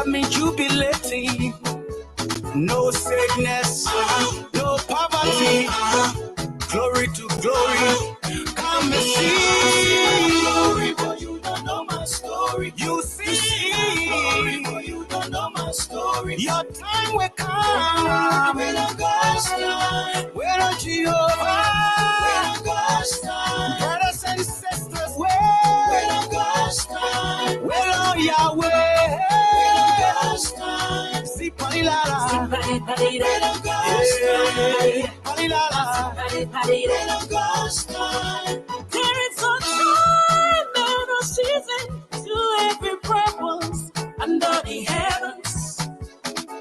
got me jubilating. No sickness, no poverty. Glory to glory. Come and see. Glory, but you don't know my story. You see. Glory, but you don't know my story. Your time will come. When I God's time. When I Jehovah. When I God's time. Brothers and sisters, when I God's time. When I Yahweh. When I God's time. See Palilala. When I God's time. Palilala. When I God's time. There is a time and a season to every purpose under the heavens.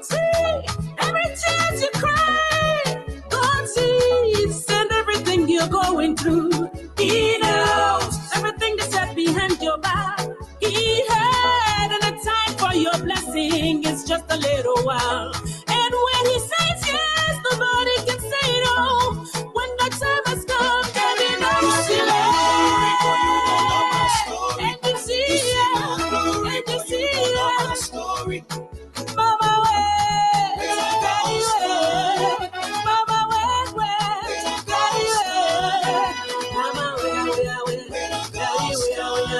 See, every chance you cry, God sees, and everything you're going through, He knows. Everything that's set behind your back, He heard, and the time for your blessing is just a little while. And when He says yes, nobody can say no. When the time has come, then He knows He loves. And you see it, and you see it. Story. Mama, wait, Daddy, wait. Mama, wait, Daddy, wait. Mama, wait, Daddy,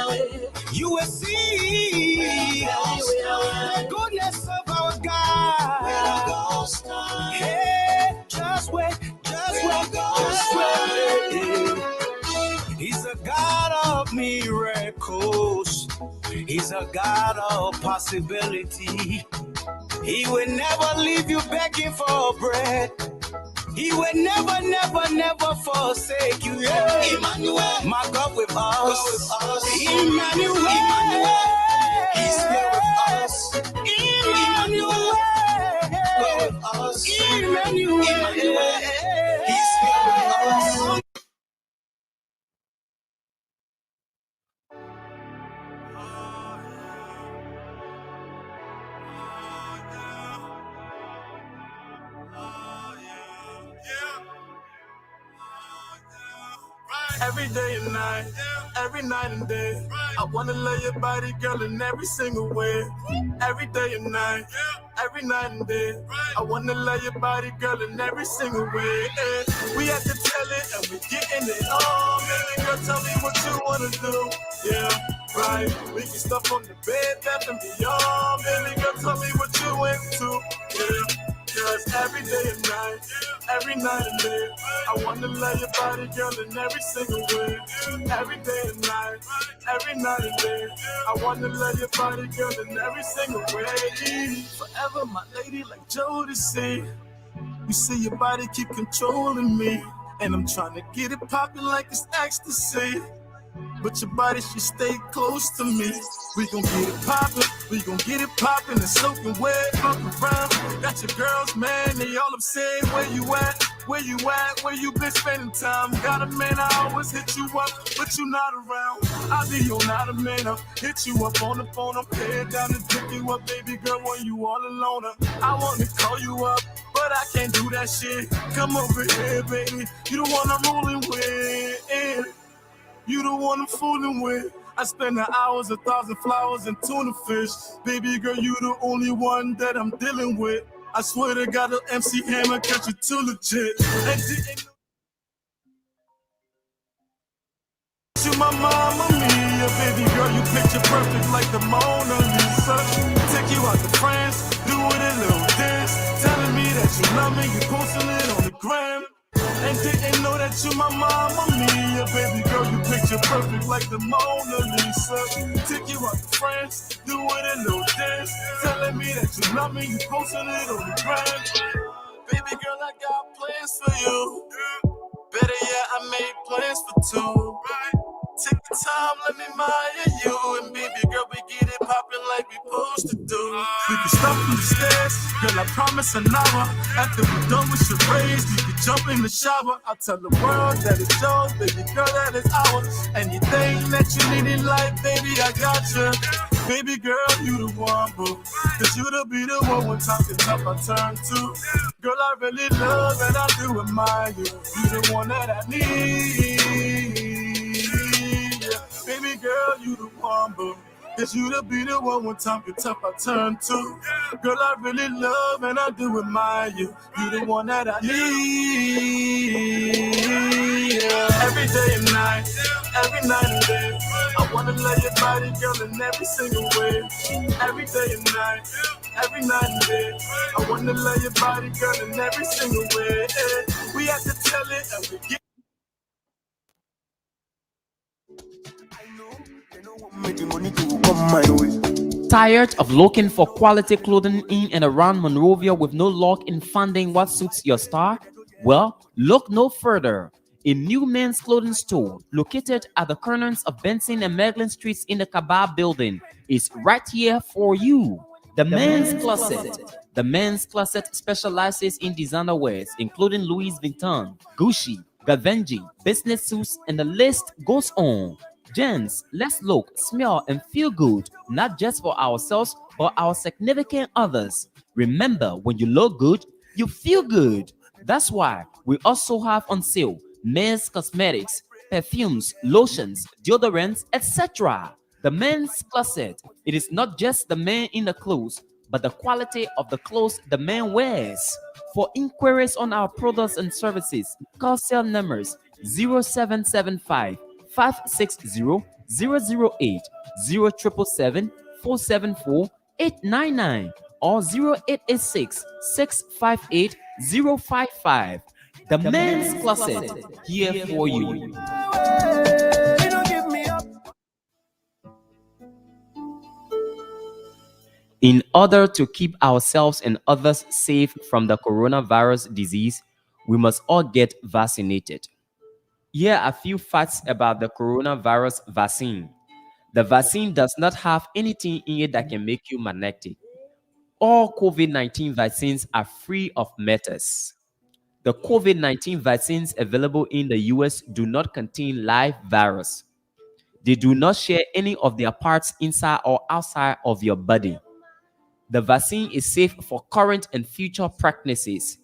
wait. You will see the goodness of our God. Hey, just wait, just wait, just wait. He's a God of miracles. He's a God of possibility. He will never leave you begging for bread. He will never, never, never forsake you. Yeah. Emmanuel, my God with us. Emmanuel, He's here with us. Emmanuel, God with us. Emmanuel, He's here with us. Every day and night, every night and day, I wanna love your body, girl, in every single way. Every day and night, every night and day, I wanna love your body, girl, in every single way. We at the telly and we getting it on. Baby girl, tell me what you wanna do. Yeah, right. We can stuff on the bed, that and beyond. Baby girl, tell me what you into. Yeah. Cause every day and night, every night and day, I wanna love your body, girl, in every single way. Every day and night, every night and day, I wanna love your body, girl, in every single way. Forever my lady like Jodeci. You see your body keep controlling me, and I'm trying to get it popping like it's ecstasy. But your body should stay close to me. We gon' get it poppin', we gon' get it poppin' and soaking wet, fuck around. Got your girls, man, they all upset. Where you at? Where you at? Where you been spending time? Got a man, I always hit you up, but you not around. I be your not a man, I hit you up on the phone. I'm head down to pick you up, baby girl, when you all alone. I wanna call you up, but I can't do that shit. Come over here, baby, you the one I'm rolling with. You the one I'm fooling with. I spend the hours, 1,000 flowers, and tuna fish. Baby girl, you the only one that I'm dealing with. I swear to God, the MC Hammer catch you too legit. And didn't you my mama mia, baby girl, you picture perfect like the Mona Lisa. Take you out to France, do it a little dance. Telling me that you love me, you posting it on the gram. And didn't know that you my mama mia, baby girl, you picture perfect like the Mona Lisa. Take you out to France, do it a little dance. Telling me that you love me, you posting it on the gram. Baby girl, I got plans for you. Better yet, I made plans for two. Take the time, let me admire you. And baby girl, we get it poppin' like we supposed to do. We can stop from the stairs, girl, I promise an hour. After we're done with charades, we can jump in the shower. I'll tell the world that it's yours, baby girl, that it's ours. Anything that you need in life, baby, I got you. Baby girl, you the one, boo. Cause you to be the one when talking up I turn to. Girl, I really love and I do admire you. You the one that I need. Baby girl, you the one, boo. Cause you to be the one when time gets tough I turn to. Girl, I really love and I do admire you. You the one that I need. Every day and night, every night and day. I wanna love your body, girl, in every single way. Every day and night, every night and day. I wanna love your body, girl, in every single way. We have to tell it and we get. Tired of looking for quality clothing in and around Monrovia with no luck in finding what suits your style? Well, look no further. A new men's clothing store located at the corners of Benson and Maglin Streets in the Kabah building is right here for you. The Men's Closet. The Men's Closet specializes in designer wears including Louis Vuitton, Gucci, Givenchy, business suits, and the list goes on. Gents, let's look, smell, and feel good, not just for ourselves, but our significant others. Remember, when you look good, you feel good. That's why we also have on sale men's cosmetics, perfumes, lotions, deodorants, etc. The Men's Closet. It is not just the man in the clothes, but the quality of the clothes the man wears. For inquiries on our products and services, call cell numbers 0775 560 008 0777 474 899 or 0886 658 055. The Men's Closet, here for you. In order to keep ourselves and others safe from the coronavirus disease, we must all get vaccinated. Here are a few facts about the coronavirus vaccine. The vaccine does not have anything in it that can make you magnetic. All COVID-19 vaccines are free of metals. The COVID-19 vaccines available in the US do not contain live virus. They do not share any of their parts inside or outside of your body. The vaccine is safe for current and future pregnancies.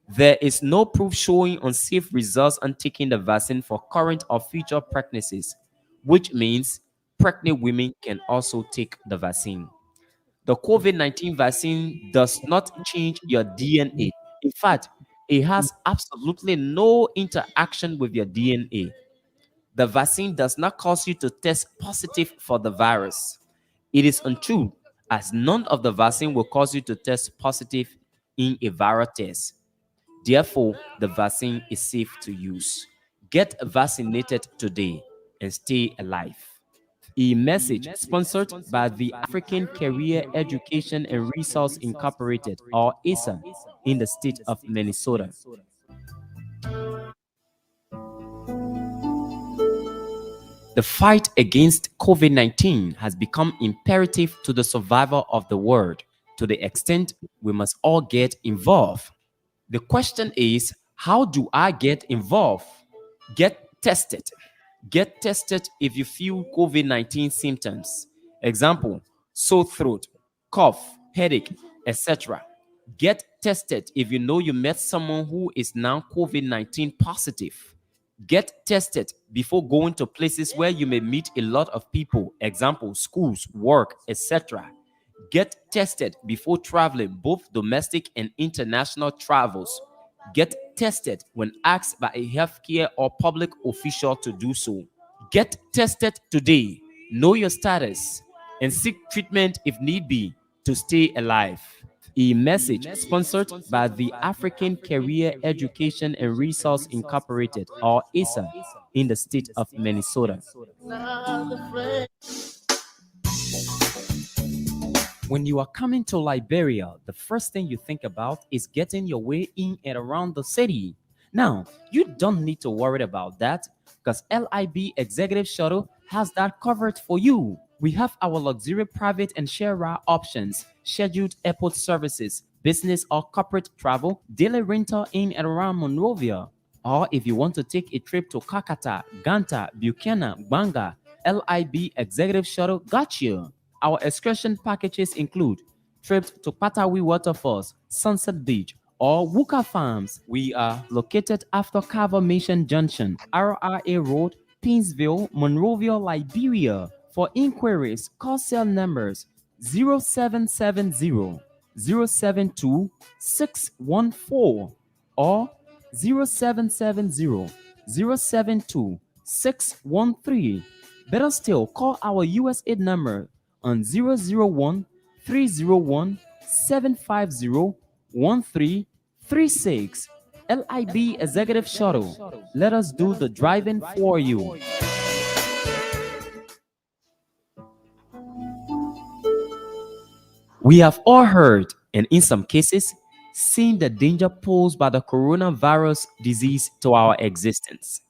There is no proof showing unsafe results on taking the vaccine for current or future pregnancies, which means pregnant women can also take the vaccine. The COVID-19 vaccine does not change your DNA. In fact, it has absolutely no interaction with your DNA. The vaccine does not cause you to test positive for the virus. It is untrue, as none of the vaccine will cause you to test positive in a viral test. Therefore, the vaccine is safe to use. Get vaccinated today and stay alive. A message sponsored by the African Career Education and Resource Incorporated, or ASA, in the state of Minnesota. The fight against COVID-19 has become imperative to the survival of the world, to the extent we must all get involved. The question is, how do I get involved? Get tested. Get tested if you feel COVID-19 symptoms. Example, sore throat, cough, headache, etc. Get tested if you know you met someone who is now COVID-19 positive. Get tested before going to places where you may meet a lot of people. Example, schools, work, etc. Get tested before traveling, both domestic and international travels. Get tested when asked by a healthcare or public official to do so. Get tested today. Know your status and seek treatment if need be to stay alive. A message sponsored by the African Career Education and Resource Incorporated, or ASA, in the state of Minnesota. When you are coming to Liberia, the first thing you think about is getting your way in and around the city. Now, you don't need to worry about that because LIB Executive Shuttle has that covered for you. We have our luxury private and share ride options, scheduled airport services, business or corporate travel, daily rental in and around Monrovia. Or if you want to take a trip to Kakata, Ganta, Buchanan, Banga, LIB Executive Shuttle got you. Our excursion packages include trips to Patawi Waterfalls, Sunset Beach, or Wuka Farms. We are located after Carver Mission Junction, RRA Road, Pinsville, Monrovia, Liberia. For inquiries, call cell numbers 0770 072 614 or 0770 072 613. Better still, call our USA number on 001 301 750 1336. LIB Executive Shuttle. Let us do the driving for you. We have all heard, and in some cases, seen the danger posed by the coronavirus disease to our existence.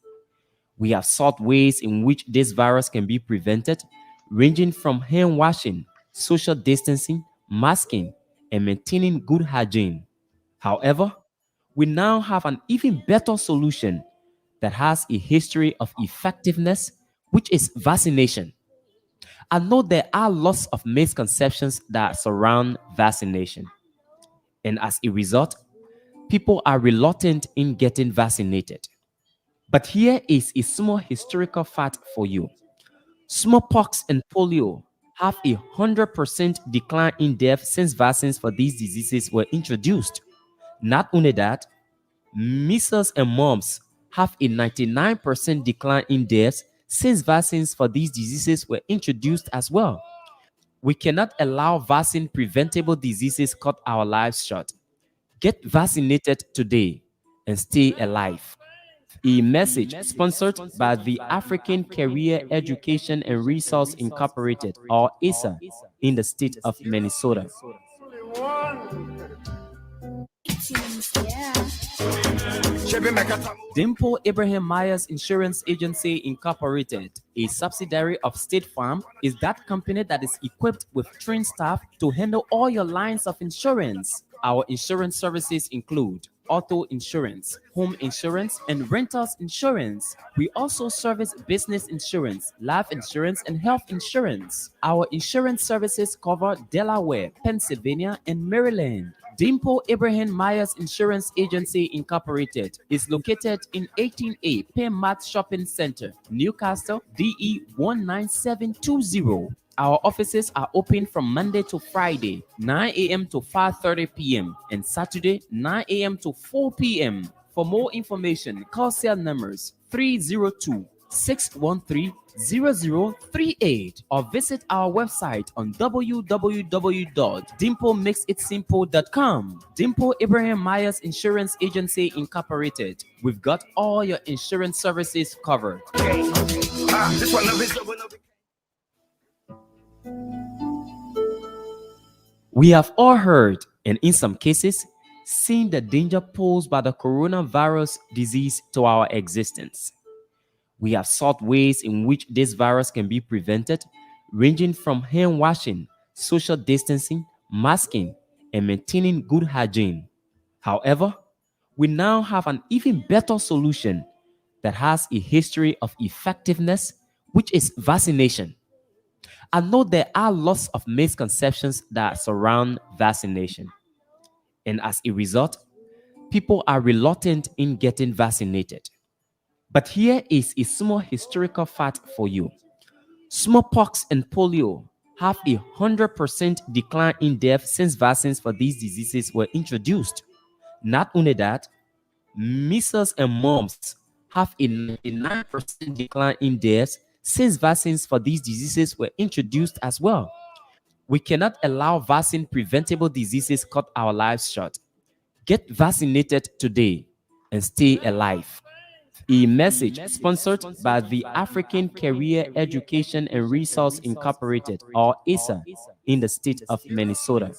We have sought ways in which this virus can be prevented, ranging from hand washing, social distancing, masking, and maintaining good hygiene. However, we now have an even better solution that has a history of effectiveness, which is vaccination. I know there are lots of misconceptions that surround vaccination, and as a result, people are reluctant in getting vaccinated. But here is a small historical fact for you. Smallpox and polio have a 100% decline in death since vaccines for these diseases were introduced. Not only that, measles and mumps have a 99% decline in deaths since vaccines for these diseases were introduced as well. We cannot allow vaccine preventable diseases cut our lives short. Get vaccinated today and stay alive. A message sponsored by the African Career Education and Resource Incorporated, or ASA, in the state of Minnesota. Dimple Abraham Myers Insurance Agency Incorporated, a subsidiary of State Farm, is that company that is equipped with trained staff to handle all your lines of insurance. Our insurance services include auto insurance, home insurance, and renters insurance. We also service business insurance, life insurance, and health insurance. Our insurance services cover Delaware, Pennsylvania, and Maryland. Dimple Abraham Myers Insurance Agency Incorporated is located in 18A Penmat Shopping Center, Newcastle, DE 19720. Our offices are open from Monday to Friday, 9 a.m. to 5:30 p.m. and Saturday, 9 a.m. to 4 p.m. For more information, call cell numbers 302-613-0038 or visit our website on www.dimplemakesitsimple.com. Dimple Abraham Myers Insurance Agency Incorporated. We've got all your insurance services covered. We have all heard, and in some cases, seen the danger posed by the coronavirus disease to our existence. We have sought ways in which this virus can be prevented, ranging from hand washing, social distancing, masking, and maintaining good hygiene. However, we now have an even better solution that has a history of effectiveness, which is vaccination. I know there are lots of misconceptions that surround vaccination, and as a result, people are reluctant in getting vaccinated. But here is a small historical fact for you. Smallpox and polio have a 100% decline in death since vaccines for these diseases were introduced. Not only that, measles and mumps have a 99% decline in deaths since vaccines for these diseases were introduced as well. We cannot allow vaccine preventable diseases cut our lives short. Get vaccinated today and stay alive. A message sponsored by the African Career Education and Resource Incorporated, or ASA, in the state of Minnesota.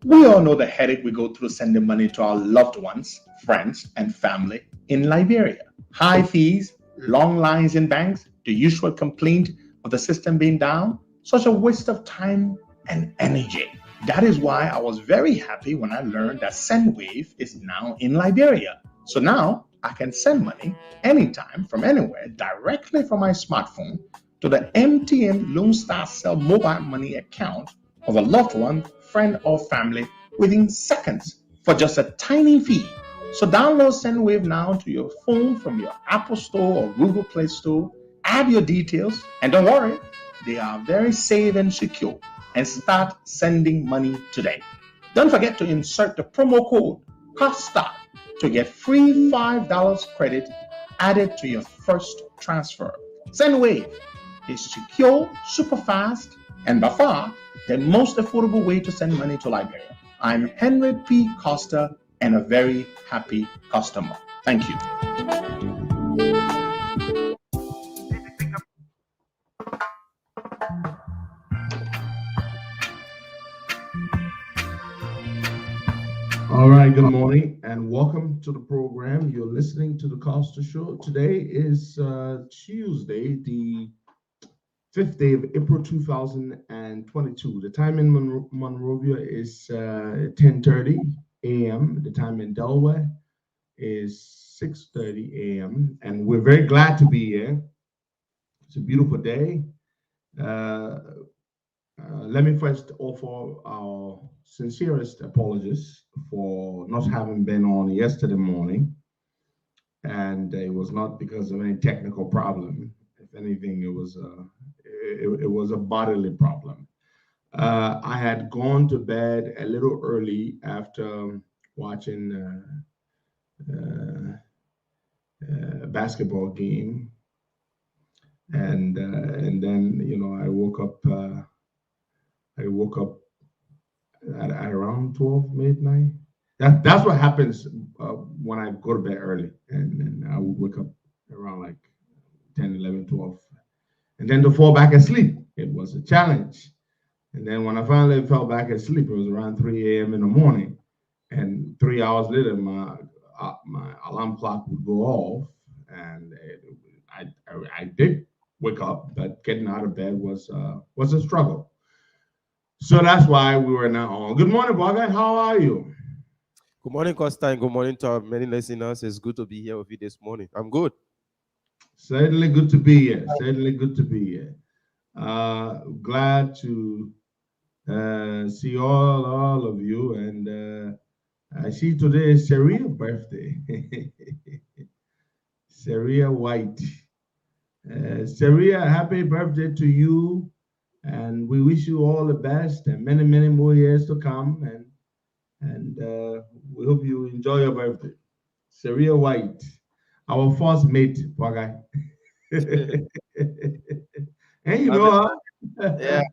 We all know the headache we go through sending money to our loved ones, friends, and family in Liberia. High fees, long lines in banks, the usual complaint of the system being down, such a waste of time and energy. That is why I was very happy when I learned that SendWave is now in Liberia. So now I can send money anytime from anywhere directly from my smartphone to the MTN Lone Star Cell mobile money account of a loved one, friend, or family within seconds for just a tiny fee. So download SendWave now to your phone from your Apple Store or Google Play Store. Add your details, and don't worry, they are very safe and secure. And start sending money today. Don't forget to insert the promo code COSTA to get free $5 credit added to your first transfer. SendWave is secure, super fast, and by far the most affordable way to send money to Liberia. I'm Henry P. Costa and a very happy customer. Thank you. All right, good morning and welcome to the program. You're listening to the Costa Show. Today is Tuesday, the 5th day of April 2022. The time in Monrovia is 10:30 a.m. The time in Delaware is 6:30 a.m. And we're very glad to be here. It's a beautiful day. Let me first offer our sincerest apologies for not having been on yesterday morning. And it was not because of any technical problem. If anything, it was a bodily problem. I had gone to bed a little early after watching a basketball game, and then I woke up at around 12 midnight. That's what happens when I go to bed early, and I would wake up around like 10, 11, 12, and then to fall back asleep. It was a challenge. And then when I finally fell back asleep, it was around 3 a.m. in the morning, and 3 hours later, my alarm clock would go off, and I did wake up, but getting out of bed was a struggle. So that's why we were now on. Good morning, Bogart. How are you? Good morning, Costa, and good morning to our many listeners. It's good to be here with you this morning. I'm good. Certainly good to be here. Certainly good to be here. Glad to see all of you. And I see today is Seria's birthday. Seria White. Seria, happy birthday to you. And we wish you all the best and many, many more years to come. And we hope you enjoy your birthday. Seria White, our first mate, Pagai. And you know her. Yeah.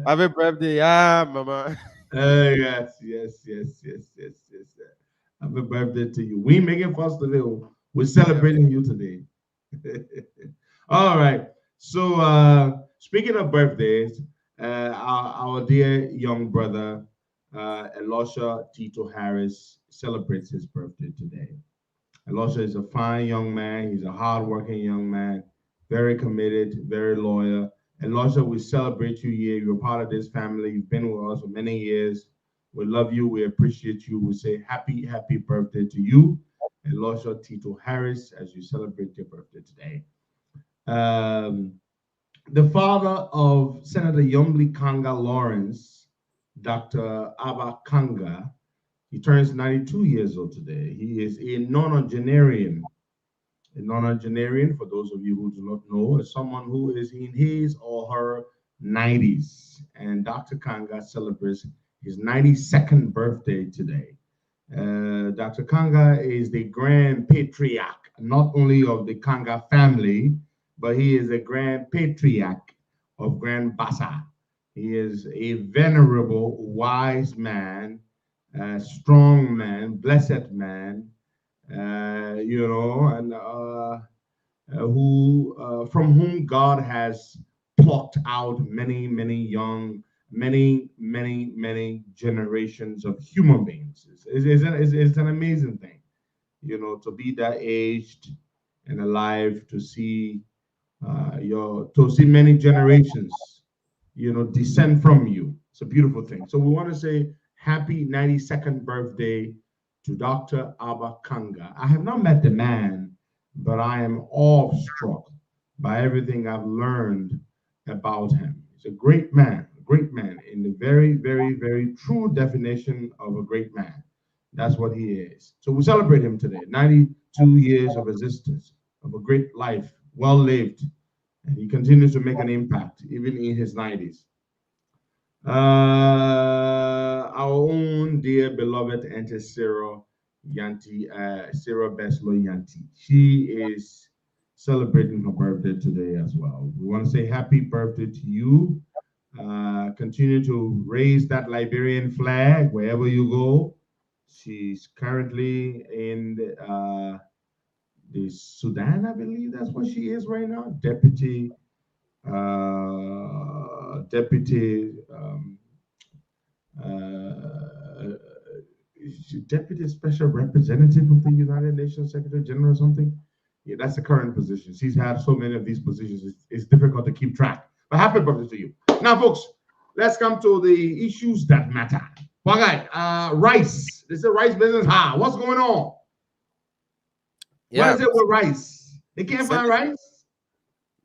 Happy birthday, Mama. Yes. Happy birthday to you. We making first today. We're celebrating you today. All right. So speaking of birthdays, our dear young brother, Elisha Tito Harris, celebrates his birthday today. Elisha is a fine young man. He's a hardworking young man, very committed, very loyal. Elisha, we celebrate you here. You're part of this family. You've been with us for many years. We love you. We appreciate you. We say happy birthday to you, Elisha Tito Harris, as you celebrate your birthday today. The father of Senator Yombli Kanga Lawrence, Dr. Abba Kanga, he turns 92 years old today. He is a nonagenarian. A nonagenarian, for those of you who do not know, is someone who is in his or her 90s. And Dr. Kanga celebrates his 92nd birthday today. Dr. Kanga is the grand patriarch, not only of the Kanga family, but he is a grand patriarch of Grand Bassa. He is a venerable, wise man, strong man, blessed man, from whom God has plucked out many generations of human beings. It's an amazing thing, to be that aged and alive, to see many generations, descend from you. It's a beautiful thing. So we want to say happy 92nd birthday to Dr. Abba Kanga. I have not met the man, but I am awestruck by everything I've learned about him. He's a great man in the very, very, very true definition of a great man. That's what he is. So we celebrate him today. 92 years of existence, of a great life, well lived. And he continues to make an impact even in his 90s. Our own dear beloved Auntie Sarah Yanti, Sarah Beslow Yanti. She is celebrating her birthday today as well. We want to say happy birthday to you. Continue to raise that Liberian flag wherever you go. She's currently in the Sudan, I believe that's what she is right now. Deputy Deputy Special Representative of the United Nations Secretary General or something. Yeah, that's the current position. She's had so many of these positions, it's difficult to keep track. But happy birthday to you. Now, folks, let's come to the issues that matter. Rice. This is a rice business. What's going on? Yeah. What is it with rice? They can't find rice?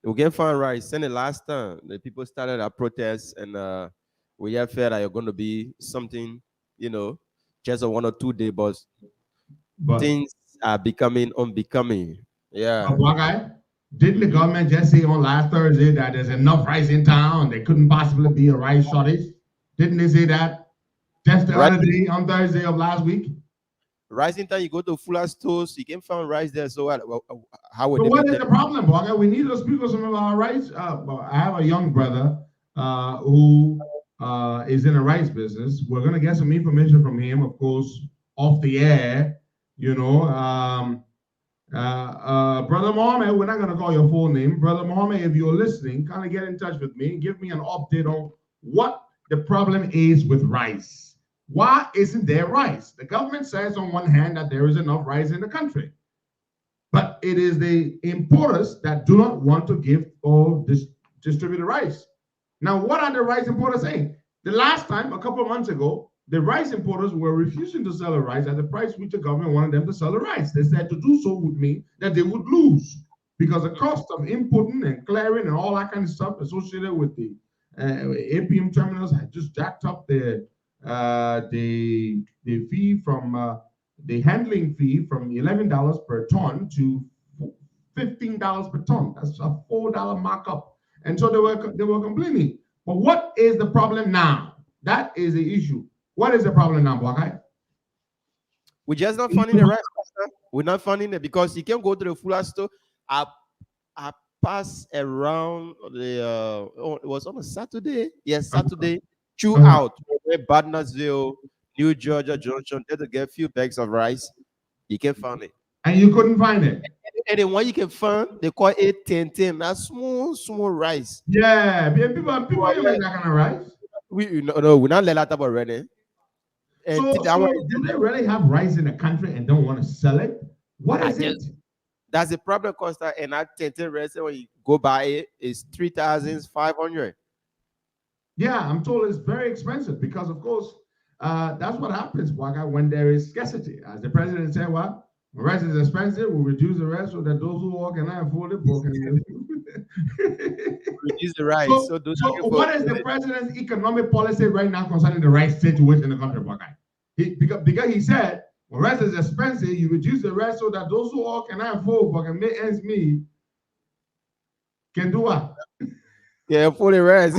We can't find rice. Since the last time, the people started a protest, and we have felt that you're going to be something, just a 1 or 2 day, but things are becoming unbecoming. Yeah. Didn't the government just say on last Thursday that there's enough rice in town? There couldn't possibly be a rice shortage. Didn't they say that just the other day on Thursday of last week? Rice in town, you go to fuller stores, you can find rice there. So how would? So what is the problem, Boga? We need to speak of some of our rice. I have a young brother who is in a rice business. We're gonna get some information from him, of course, off the air. Brother Mohammed, we're not going to call your full name. Brother Mohammed, if you're listening, kind of get in touch with me and give me an update on what the problem is with rice. Why isn't there rice? The government says on one hand that there is enough rice in the country, but it is the importers that do not want to give or distribute the rice. Now, what are the rice importers saying? The last time, a couple of months ago, the rice importers were refusing to sell the rice at the price which the government wanted them to sell the rice. They said to do so would mean that they would lose because the cost of importing and clearing and all that kind of stuff associated with the APM terminals had just jacked up the fee from the handling fee from $11 per ton to $15 per ton. That's a $4 markup. And so they were complaining. But what is the problem now? That is the issue. What is the problem now, Bwakai? We're just not finding the rice. We're not finding it because you can go to the fuller store. I pass around the it was on a Saturday. Yes, Saturday. Throughout Badnersville, New Georgia Junction, there to get a few bags of rice. You can't find it. And you couldn't find it. And the one you can find, they call it 10. That's small rice. Yeah, people like that kind of rice. We're not let that up already. So do they really have rice in the country and don't want to sell it? What is it? That's the problem, Costa. And that 10 rice, when you go buy it, is $3,500. Yeah, I'm told it's very expensive because, of course, that's what happens, Waka, when there is scarcity. As the president said, well, when rice is expensive, we'll reduce the rice so that those who cannot afford it reduce the rice. So what is the president's economic policy right now concerning the rice situation in the country, Waka? Because he said, when rice is expensive, you reduce the rice so that those who cannot afford but can make ends meet can do what? Yeah, afford the rice.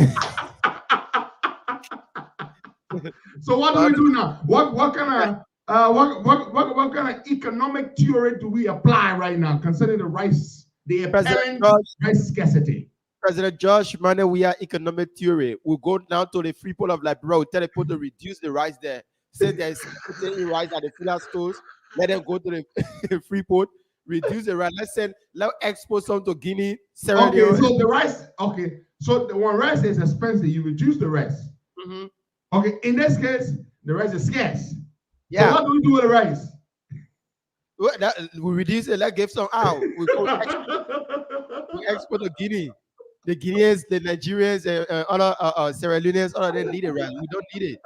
So what do we do now? What kind of economic theory do we apply right now concerning the rice, the apparent rice scarcity? President Josh, man, we are economic theory. We'll go down to the Freeport of Liberia. We'll tell people to reduce the rice there. Say there's rice at the filler stores. Let them go to the Freeport, reduce the rice. Let's export some to Guinea, Sierra Leone. So the rice. Okay, so when rice is expensive, you reduce the rice. Mm-hmm. Okay, in this case, the rice is scarce. Yeah. So what do we do with the rice? We reduce it. Let's give some out. We export to Guinea. The Guineans, the Nigerians, other Sierra Leoneans, all of them need it, right? We don't need it.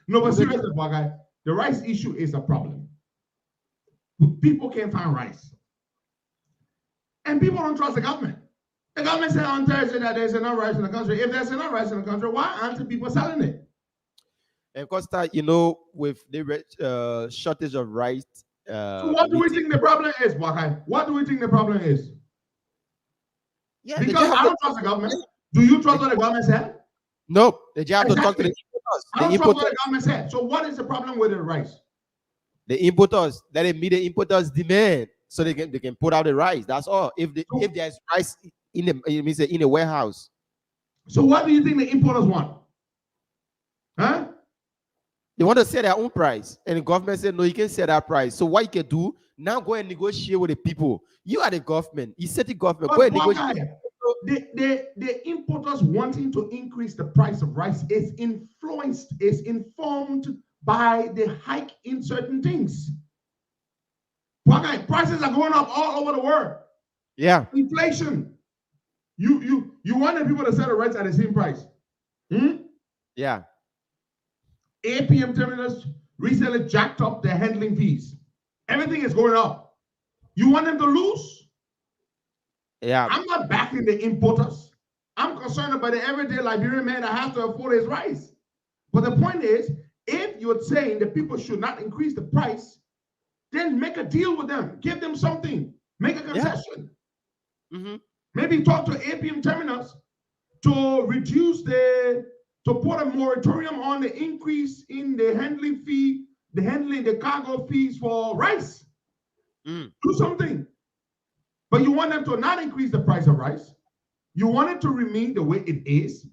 No, but seriously, Bagai, the rice issue is a problem. People can't find rice. And people don't trust the government. The government said on Thursday that there's enough rice in the country. If there's enough rice in the country, why aren't the people selling it? And Costa, with the shortage of rice. So what do we think the problem is, Wakai? What do we think the problem is? Yeah, because I don't trust the government. Do you trust what the government said? No, they just have to talk to the importers. I don't trust what the government said. So what is the problem with the rice? The importers, let them meet the importers' demand so they can put out the rice. That's all. If there's rice in a warehouse. So what do you think the importers want? Huh? They want to set their own price. And the government said, no, you can't set that price. So what you can do, now go and negotiate with the people. You are the government. You set the government. Go and negotiate. The importers wanting to increase the price of rice is informed by the hike in certain things. Prices are going up all over the world. Yeah. Inflation. You want the people to sell the rice at the same price. Yeah. APM terminals recently jacked up their handling fees. Everything is going up. You want them to lose? Yeah. I'm not backing the importers. I'm concerned about the everyday Liberian man that has to afford his rice. But the point is, if you're saying that people should not increase the price, then make a deal with them. Give them something. Make a concession. Yeah. Maybe talk to APM terminals to reduce to put a moratorium on the increase in the handling fee, the cargo fees for rice. Do something. But you want them to not increase the price of rice. You want it to remain the way it is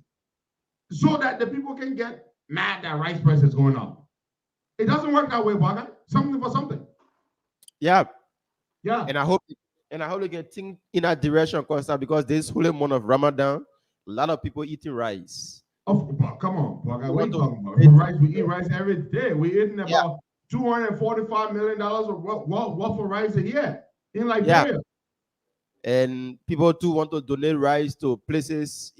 so that the people can get mad that rice price is going up. It doesn't work that way, Baga. Something for something. Yeah. Yeah. And I hope we can think in that direction, Costa, because this holy month of Ramadan, a lot of people eating rice. Come on, Baga. What are you talking about? Rice, we eat rice every day. We're eating about $245 million of worth of rice a year in Liberia. Yeah. And people too want to donate rice to places,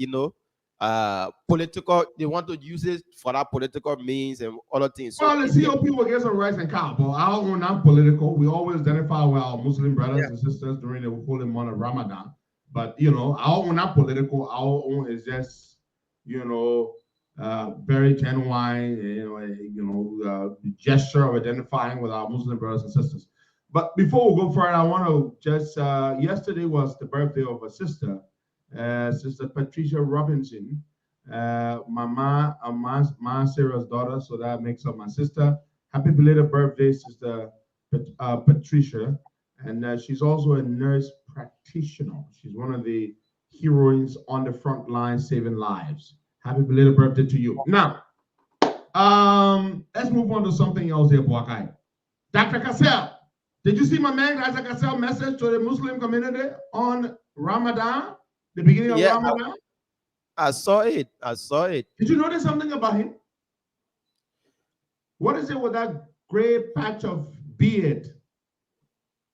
political. They want to use it for that political means and other things. Well, the COP will get some rice and cow, but our own not political. We always identify with our Muslim brothers and sisters during the holy month of Ramadan. But our own not political. Our own is just very genuine. The gesture of identifying with our Muslim brothers and sisters. But before we go further, I want to just, yesterday was the birthday of a sister, Sister Patricia Robinson, my Sarah's daughter, so that makes her my sister. Happy belated birthday, Sister Patricia. And she's also a nurse practitioner. She's one of the heroines on the front line saving lives. Happy belated birthday to you. Now, let's move on to something else here, Boakai. Dr. Cassell. Did you see my man Isaac Cassell message to the Muslim community on Ramadan, the beginning of Ramadan? I saw it. Did you notice something about him? What is it with that gray patch of beard?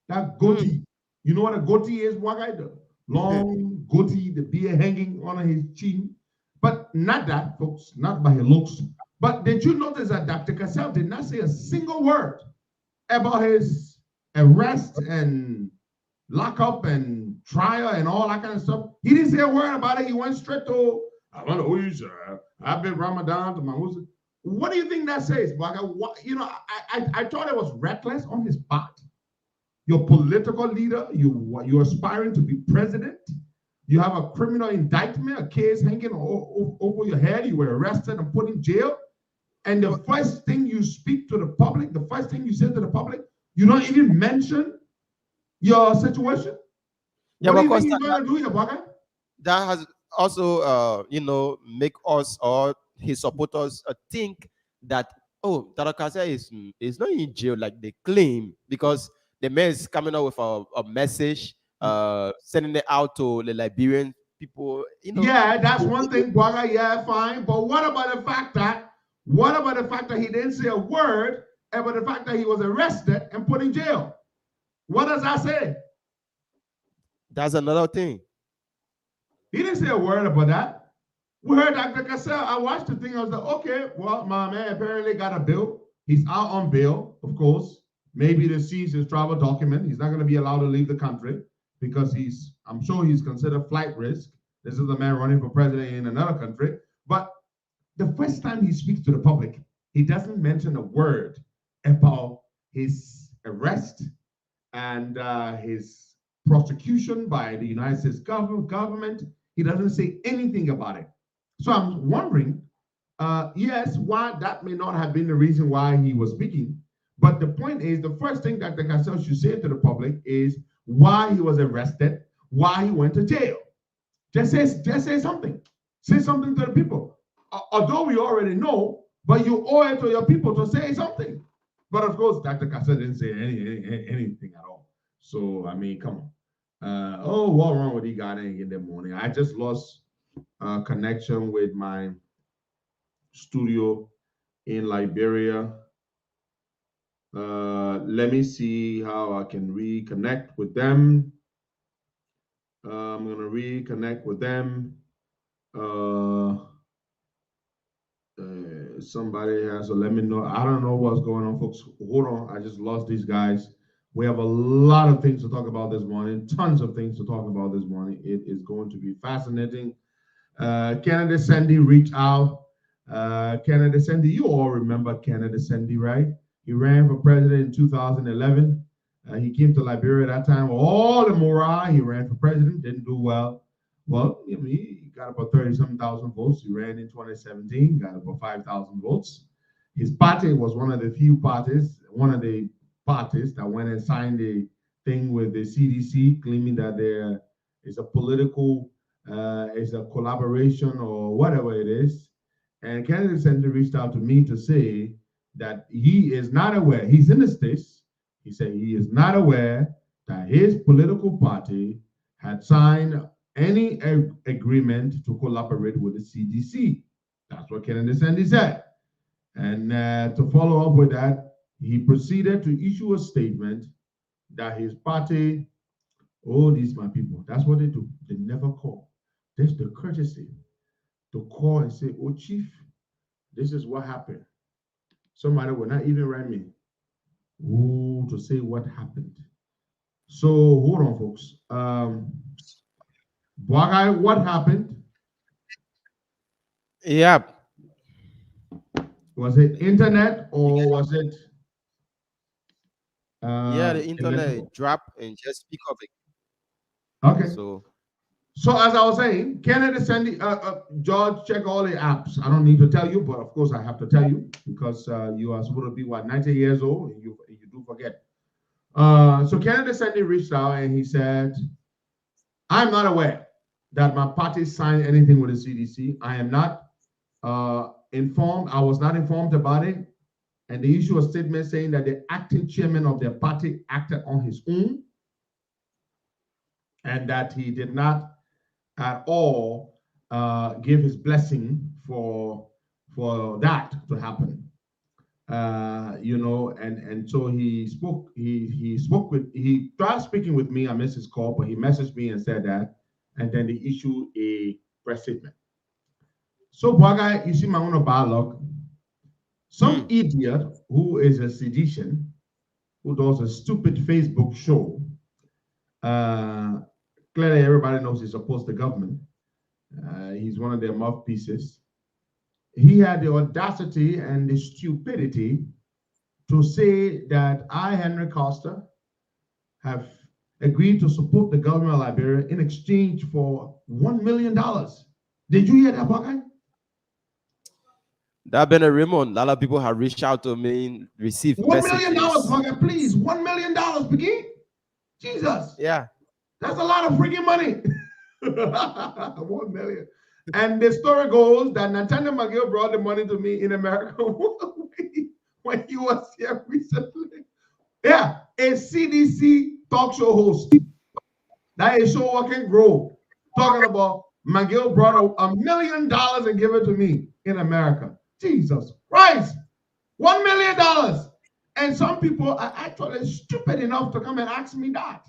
That goatee. You know what a goatee is? What I do? Long goatee, the beard hanging on his chin. But not that, folks, not by his looks. But did you notice that Dr. Cassell did not say a single word about his arrest and lockup and trial and all that kind of stuff? He didn't say a word about it. He went straight to, I wonder who you sir. I've been Ramadan to my Muslim. What do you think that says? I thought it was reckless on his part. You're a political leader. You're aspiring to be president. You have a criminal indictment, a case hanging over your head. You were arrested and put in jail. And the first thing you speak to the public, the first thing you say to the public, you don't even mention your situation. Yeah, what but do you think you're going to do here, Baga? That has also, make us or his supporters think that, Dr. Cassell is not in jail like they claim, because the man is coming out with a message, sending it out to the Liberian people. Yeah, that's one thing, Baga. Yeah, fine. But what about the fact that he didn't say a word about the fact that he was arrested and put in jail? What does that say? That's another thing. He didn't say a word about that. We heard Dr. Cassell. I watched the thing. I was like, okay, well, my man apparently got a bill. He's out on bail, of course. Maybe they seize his travel document. He's not going to be allowed to leave the country because I'm sure he's considered flight risk. This is a man running for president in another country. But the first time he speaks to the public, he doesn't mention a word about his arrest and his prosecution by the United States government. He doesn't say anything about it. So I'm wondering, yes, why that may not have been the reason why he was speaking. But the point is, the first thing Dr. Cassell should say to the public is why he was arrested, why he went to jail. Just say something. Say something to the people. Although we already know, but you owe it to your people to say something. But of course, Dr. Cassell didn't say anything at all. So, I mean, come on. What's wrong with you guys in the morning? I just lost connection with my studio in Liberia. Let me see how I can reconnect with them. I'm going to reconnect with them. Somebody has to let me know. I don't know what's going on, folks. Hold on. I just lost these guys. We have a lot of things to talk about this morning, tons of things to talk about this morning. It is going to be fascinating. Canada Sandy reached out. Canada Sandy, you all remember Canada Sandy, right? He ran for president in 2011. He came to Liberia at that time. All the morale, he ran for president, didn't do well. Well, I mean, he got about 30-something thousand votes. He ran in 2017, got about 5,000 votes. His party was one of the few parties, that went and signed a thing with the CDC, claiming that there is a political, is a collaboration or whatever it is. And Canada Center reached out to me to say that he is not aware, he's in the States, he said he is not aware that his political party had signed any agreement to collaborate with the CDC. That's what Canada Sandy said. And to follow up with that, he proceeded to issue a statement that his party, these my people, that's what they do. They never call. There's the courtesy to call and say, oh, chief, this is what happened. Somebody will not even write me to say what happened. So hold on, folks. What happened? Yeah. Was it internet or was it? The internet dropped and just speak of it. Okay. So as I was saying, Canada Sandy, George, check all the apps. I don't need to tell you, but of course I have to tell you because you are supposed to be 90 years old and you do forget. So Canada Sandy reached out and he said, I'm not aware that my party signed anything with the CDC. I am not informed. I was not informed about it. And they issued a statement saying that the acting chairman of their party acted on his own and that he did not at all give his blessing for that to happen. And so he tried speaking with me. I missed his call, but he messaged me and said that, and then they issued a press statement. So, Boagai, you see my own bad luck. Some idiot who is a seditian, who does a stupid Facebook show, clearly everybody knows he's opposed to government. He's one of their mouthpieces. He had the audacity and the stupidity to say that I, Henry Costa, have agreed to support the government of Liberia in exchange for $1 million. Did you hear that, Boagai? That been a Raymond. A lot of people have reached out to me and received $1 million, Boagai, please. $1 million, Biggie. Jesus. Yeah. That's a lot of freaking money. 1 million. And the story goes that Nathaniel McGill brought the money to me in America when he was here recently. Yeah, a CDC talk show host. That is show Work and Grow. Talking about McGill brought $1 million and gave it to me in America. Jesus Christ. $1 million. And some people are actually stupid enough to come and ask me that.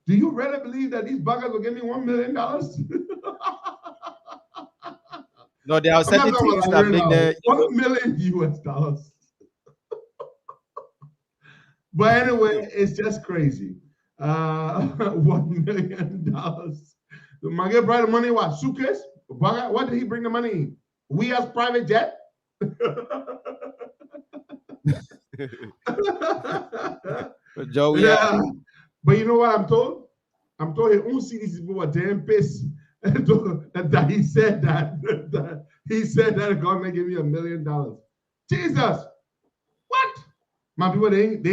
Do you really believe that these buggers will give me $1 million? No, there are certain things that make the $1 million US. But anyway, it's just crazy. $1 million. The Maggie brought the money, what, suitcase? What did he bring the money in? We as private jet? Joey, Yeah. But you know what I'm told? I'm told his own CDC people were damn pissed that he said that he said that the government gave me $1 million. Jesus, what? My people, they ain't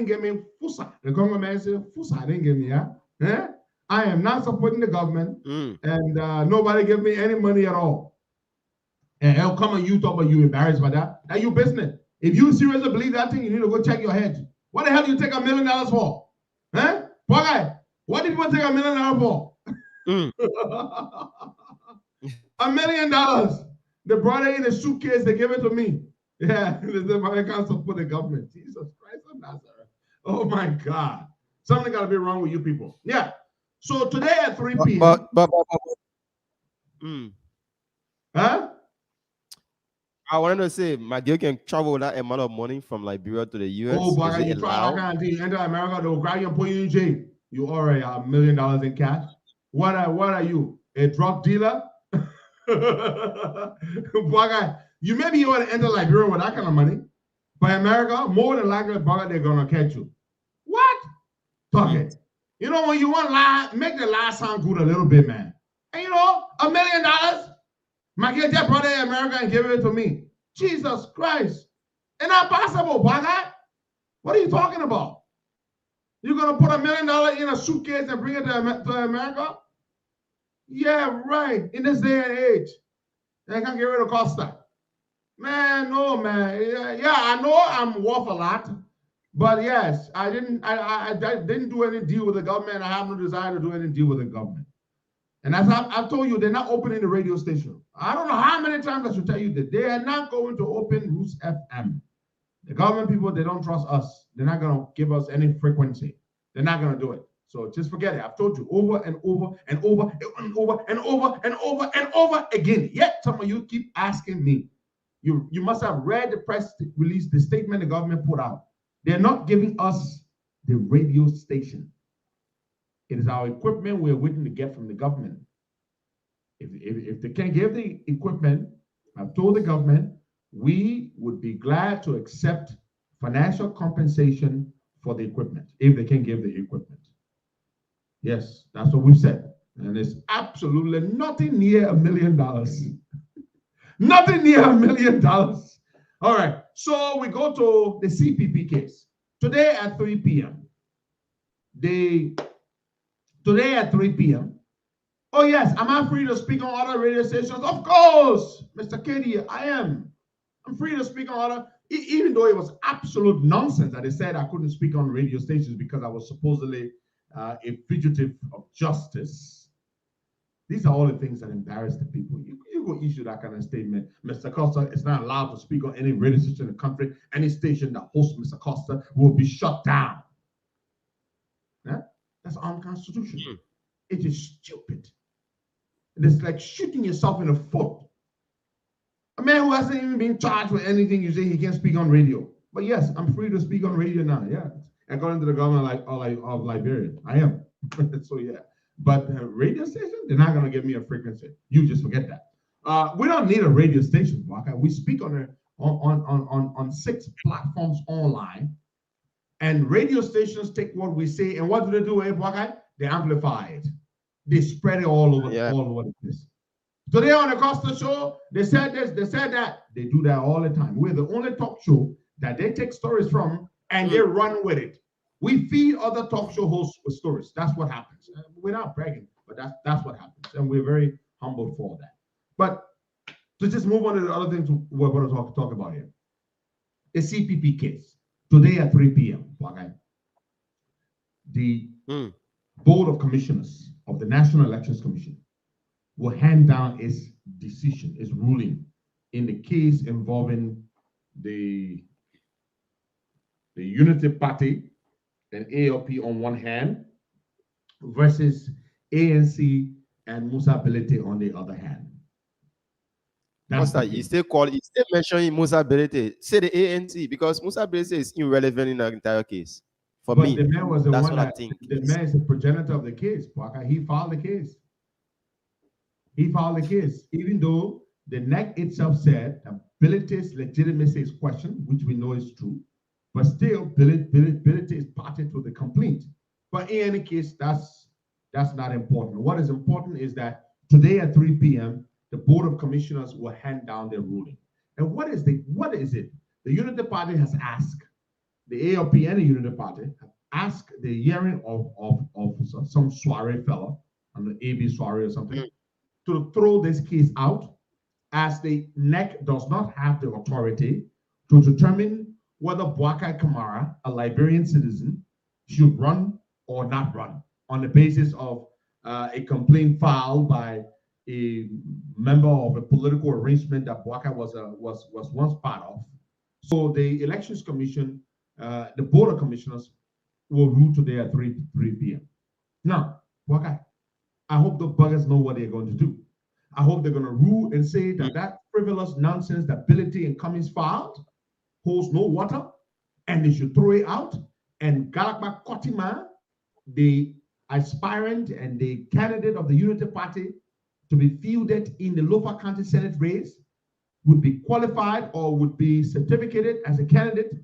give me fusa. The government said fusa, they didn't give me, yeah? Eh? I am not supporting the government, and nobody give me any money at all. And how come you talk about you embarrassed by that? That's your business. If you seriously believe that thing, you need to go check your head. What the hell do you take $1 million for? Huh? Poor guy, what did people take $1 million for? $1 million. They brought it in a suitcase, they gave it to me. Yeah, they said, I can't support the government. Jesus Christ of Nazareth. Oh my God. Something got to be wrong with you people. Yeah. So today at 3 p.m. Huh? I wanted to say, my girl can travel that amount of money from Liberia to the U.S. Oh, boy, you try to enter America, they'll grab you and put you in jail. You already have $1 million in cash. What are you? A drug dealer? Boy, you maybe you want to enter Liberia with that kind of money. But America, more than likely, they're gonna catch you. What? Talk it. You know, when you want to lie, make the lie sound good a little bit, man. And you know, $1 million, my kid just brought it in America and gave it to me. Jesus Christ. It's not possible, boy. What are you talking about? You're gonna put $1 million in a suitcase and bring it to America? Yeah, right. In this day and age, they can't get rid of Costa. Man, no, man. Yeah, I know I'm worth a lot, but yes, I didn't do any deal with the government. I have no desire to do any deal with the government. And as I've told you, they're not opening the radio station. I don't know how many times I should tell you that they are not going to open Roots FM. The government people, they don't trust us. They're not going to give us any frequency. They're not going to do it. So just forget it. I've told you over and over and over and over and over and over and over again. Yet some of you keep asking me. You must have read the press release, the statement the government put out. They're not giving us the radio station. It is our equipment we're waiting to get from the government. If they can't give the equipment, I've told the government, we would be glad to accept financial compensation for the equipment if they can give the equipment. Yes, that's what we've said. And it's absolutely nothing near $1 million. Nothing near $1 million. All right, so we go to the CPP case. Today at 3 p.m. Today at 3 p.m. Oh yes, am I free to speak on other radio stations? Of course, Mr. Katie, I am. I'm free to speak on other, even though it was absolute nonsense that they said I couldn't speak on radio stations because I was supposedly a fugitive of justice. These are all the things that embarrass the people. You go issue that kind of statement. Mr. Costa is not allowed to speak on any radio station in the country. Any station that hosts Mr. Costa will be shut down. Yeah? That's unconstitutional. It is stupid. It is like shooting yourself in the foot. A man who hasn't even been charged with anything, you say he can't speak on radio. But yes, I'm free to speak on radio now. Yeah, according to the government of Liberia, I am. So yeah. But radio station, they're not gonna give me a frequency. You just forget that. We don't need a radio station, Waka. We speak on 6 platforms online, and radio stations take what we say, and what do they do, Waka? They amplify it. They spread it all over the place. Today on the Costa Show, they said this, they said that. They do that all the time. We're the only talk show that they take stories from and they run with it. We feed other talk show hosts with stories. That's what happens. We're not bragging, but that's what happens. And we're very humbled for that. But to just move on to the other things we're going to talk about here. The CPP case. Today at 3 p.m. Okay? The Board of Commissioners of the National Elections Commission will hand down its decision, its ruling in the case involving the Unity Party and ALP on one hand versus ANC and Musa Belete on the other hand. That's that you still mentioning Musa Belete. Say the ANC because Musa Belete is irrelevant in the entire case. For me, the man was the that's one what I think. The man is the progenitor of the case. He filed the case. He filed the case, even though the NEC itself said that Ability's legitimacy is questioned, which we know is true, but still ability is party to the complaint. But in any case, that's not important. What is important is that today at 3 p.m., the Board of Commissioners will hand down their ruling. And what is it? The Unity Party has asked, the ALP and the Unity Party have asked the hearing of some soiree fellow, on the AB soiree or something, to throw this case out, as the NEC does not have the authority to determine whether Boakai Kamara, a Liberian citizen, should run or not run on the basis of a complaint filed by a member of a political arrangement that Boakai was once part of. So the Elections Commission, the Board of Commissioners, will rule today at 3 p.m. Now, Boakai, I hope the buggers know what they're going to do. I hope they're going to rule and say that that frivolous nonsense that Ability and Cummins filed holds no water, and they should throw it out. And Galakba Kotima, the aspirant and the candidate of the Unity Party to be fielded in the Lofa County Senate race, would be qualified or would be certificated as a candidate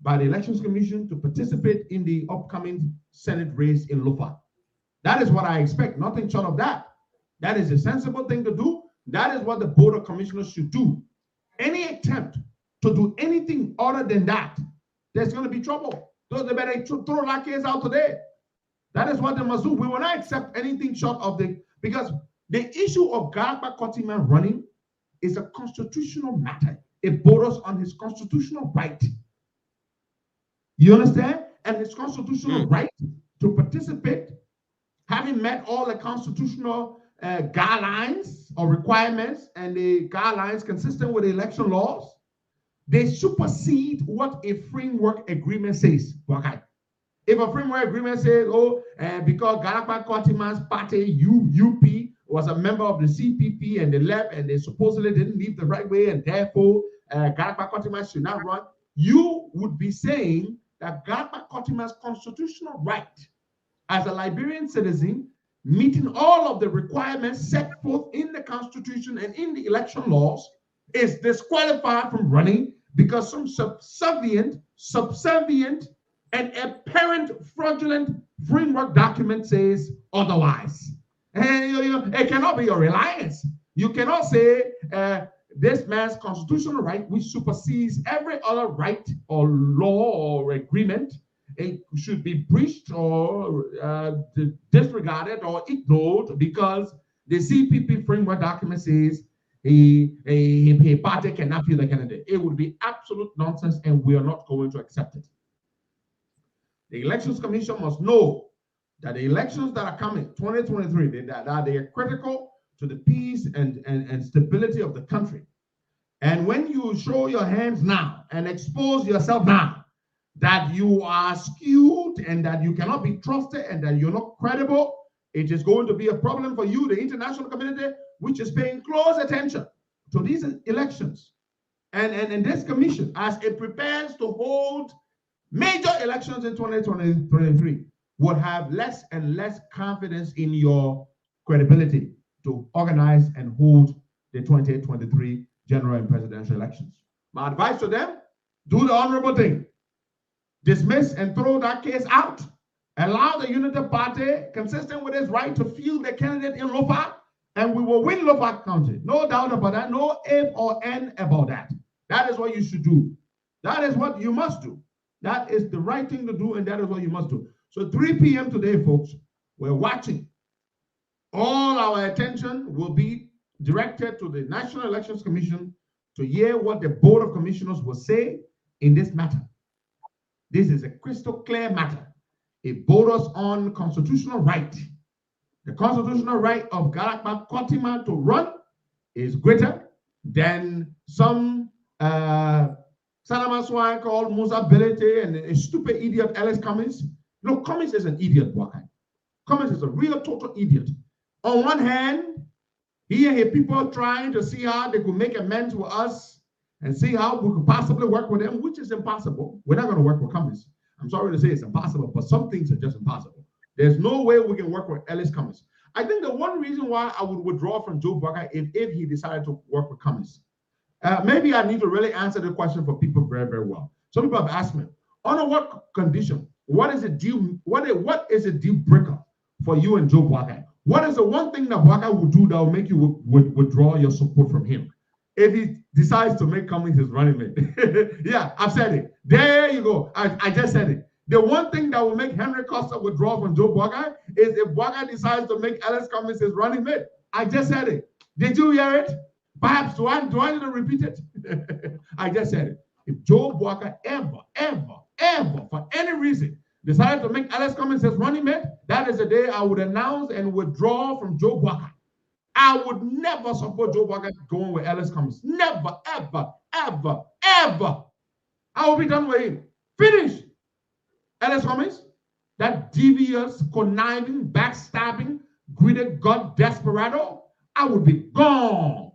by the Elections Commission to participate in the upcoming Senate race in Lofa. That is what I expect, nothing short of that. That is a sensible thing to do. That is what the Board of Commissioners should do. Any attempt to do anything other than that, there's going to be trouble. So they better throw that case out today. That is what they must do. We will not accept anything short of because the issue of Galakba Kotiman running is a constitutional matter. It borders on his constitutional right. You understand? And his constitutional right to participate, having met all the constitutional guidelines or requirements and the guidelines consistent with the election laws, they supersede what a framework agreement says. Okay. If a framework agreement says, because Galakba Kotiman's party, UP, was a member of the CPP and they left and they supposedly didn't leave the right way and therefore Galakba Kotiman should not run, you would be saying that Galakba Kotiman's constitutional right as a Liberian citizen, meeting all of the requirements set forth in the Constitution and in the election laws, is disqualified from running because some subservient, and apparent fraudulent framework document says otherwise. And it cannot be your reliance. You cannot say this man's constitutional right, which supersedes every other right or law or agreement, it should be breached or disregarded or ignored because the CPP framework document says a party cannot be the candidate. It would be absolute nonsense, and we are not going to accept it. The Elections Commission must know that the elections that are coming, 2023, they are critical to the peace and stability of the country. And when you show your hands now and expose yourself now that you are skewed and that you cannot be trusted and that you're not credible, it is going to be a problem for you, the international community, which is paying close attention to these elections. And this commission, as it prepares to hold major elections in 2023, would have less and less confidence in your credibility to organize and hold the 2023 general and presidential elections. My advice to them, do the honorable thing. Dismiss and throw that case out. Allow the Unity Party, consistent with its right, to field the candidate in Lofa, and we will win Lofa County. No doubt about that. No if or n about that. That is what you should do. That is what you must do. That is the right thing to do, and that is what you must do. So 3 p.m. today, folks, we're watching. All our attention will be directed to the National Elections Commission to hear what the Board of Commissioners will say in this matter. This is a crystal clear matter. It borders on constitutional right. The constitutional right of Galakba Kotima to run is greater than some Sanama swine called Musa Belete and a stupid idiot Alice Cummins. No, Cummins is an idiot, Boakai. Cummins is a real total idiot. On one hand, he and his people trying to see how they could make amends with us and see how we could possibly work with them, which is impossible. We're not going to work with Cummins. I'm sorry to say it's impossible, but some things are just impossible. There's no way we can work with Ellis Cummins. I think the one reason why I would withdraw from Joe Boakai if he decided to work with Cummins, Maybe I need to really answer the question for people very, very well. Some people have asked me, under what condition? What is a deal breaker for you and Joe Boakai? What is the one thing that Boakai would do that will make you withdraw your support from him? If he decides to make Cummins his running mate. Yeah, I've said it. There you go. I just said it. The one thing that will make Henry Costa withdraw from Joe Boakai is if Boakai decides to make Alex Cummins his running mate. I just said it. Did you hear it? Perhaps do I need to repeat it? I just said it. If Joe Boakai ever, for any reason, decided to make Alex Cummins his running mate, that is the day I would announce and withdraw from Joe Boakai. I would never support Joe Boakai going with Alex Cummins. Never, ever. I will be done with him. Finish. Alex Cummins, that devious, conniving, backstabbing, greedy god desperado, I would be gone.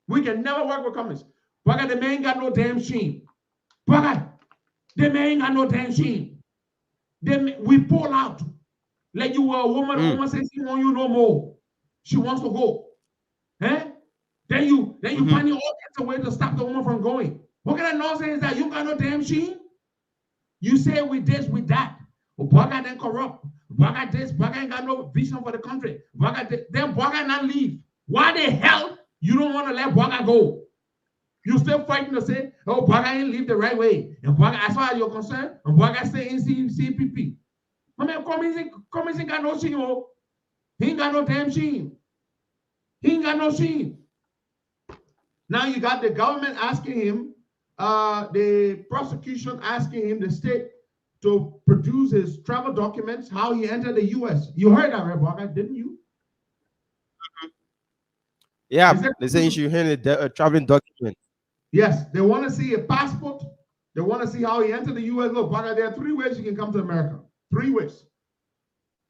We can never work with Cummins. Boakai, the man ain't got no damn shame. Boakai, the man ain't got no damn shame. We pull out. Like you were a woman, the woman says she wants you no more. She wants to go. Eh? Then you find all kinds of ways to stop the woman from going. What kind of nonsense is that? You got no damn shame? You say with this, with that. Well, Boakai then corrupt. Boakai this, Boakai ain't got no vision for the country. Then Boakai not leave. Why the hell you don't want to let Boakai go? You still fighting to say, oh, Boakai ain't leave the right way. And Boakai, as far as you're concerned, and Boakai stay in CPP. I mean, Cummins ain't got no shame. Oh. He ain't got no damn shame. He ain't got no shame. Now you got the government asking him, the prosecution asking him, the state, to produce his travel documents, how he entered the U.S. You heard that, right, Boakai, didn't you? Yeah, they say you should hand a traveling document. Yes, they want to see a passport. They want to see how he entered the U.S. Look, Boakai, there are 3 ways you can come to America. 3 ways.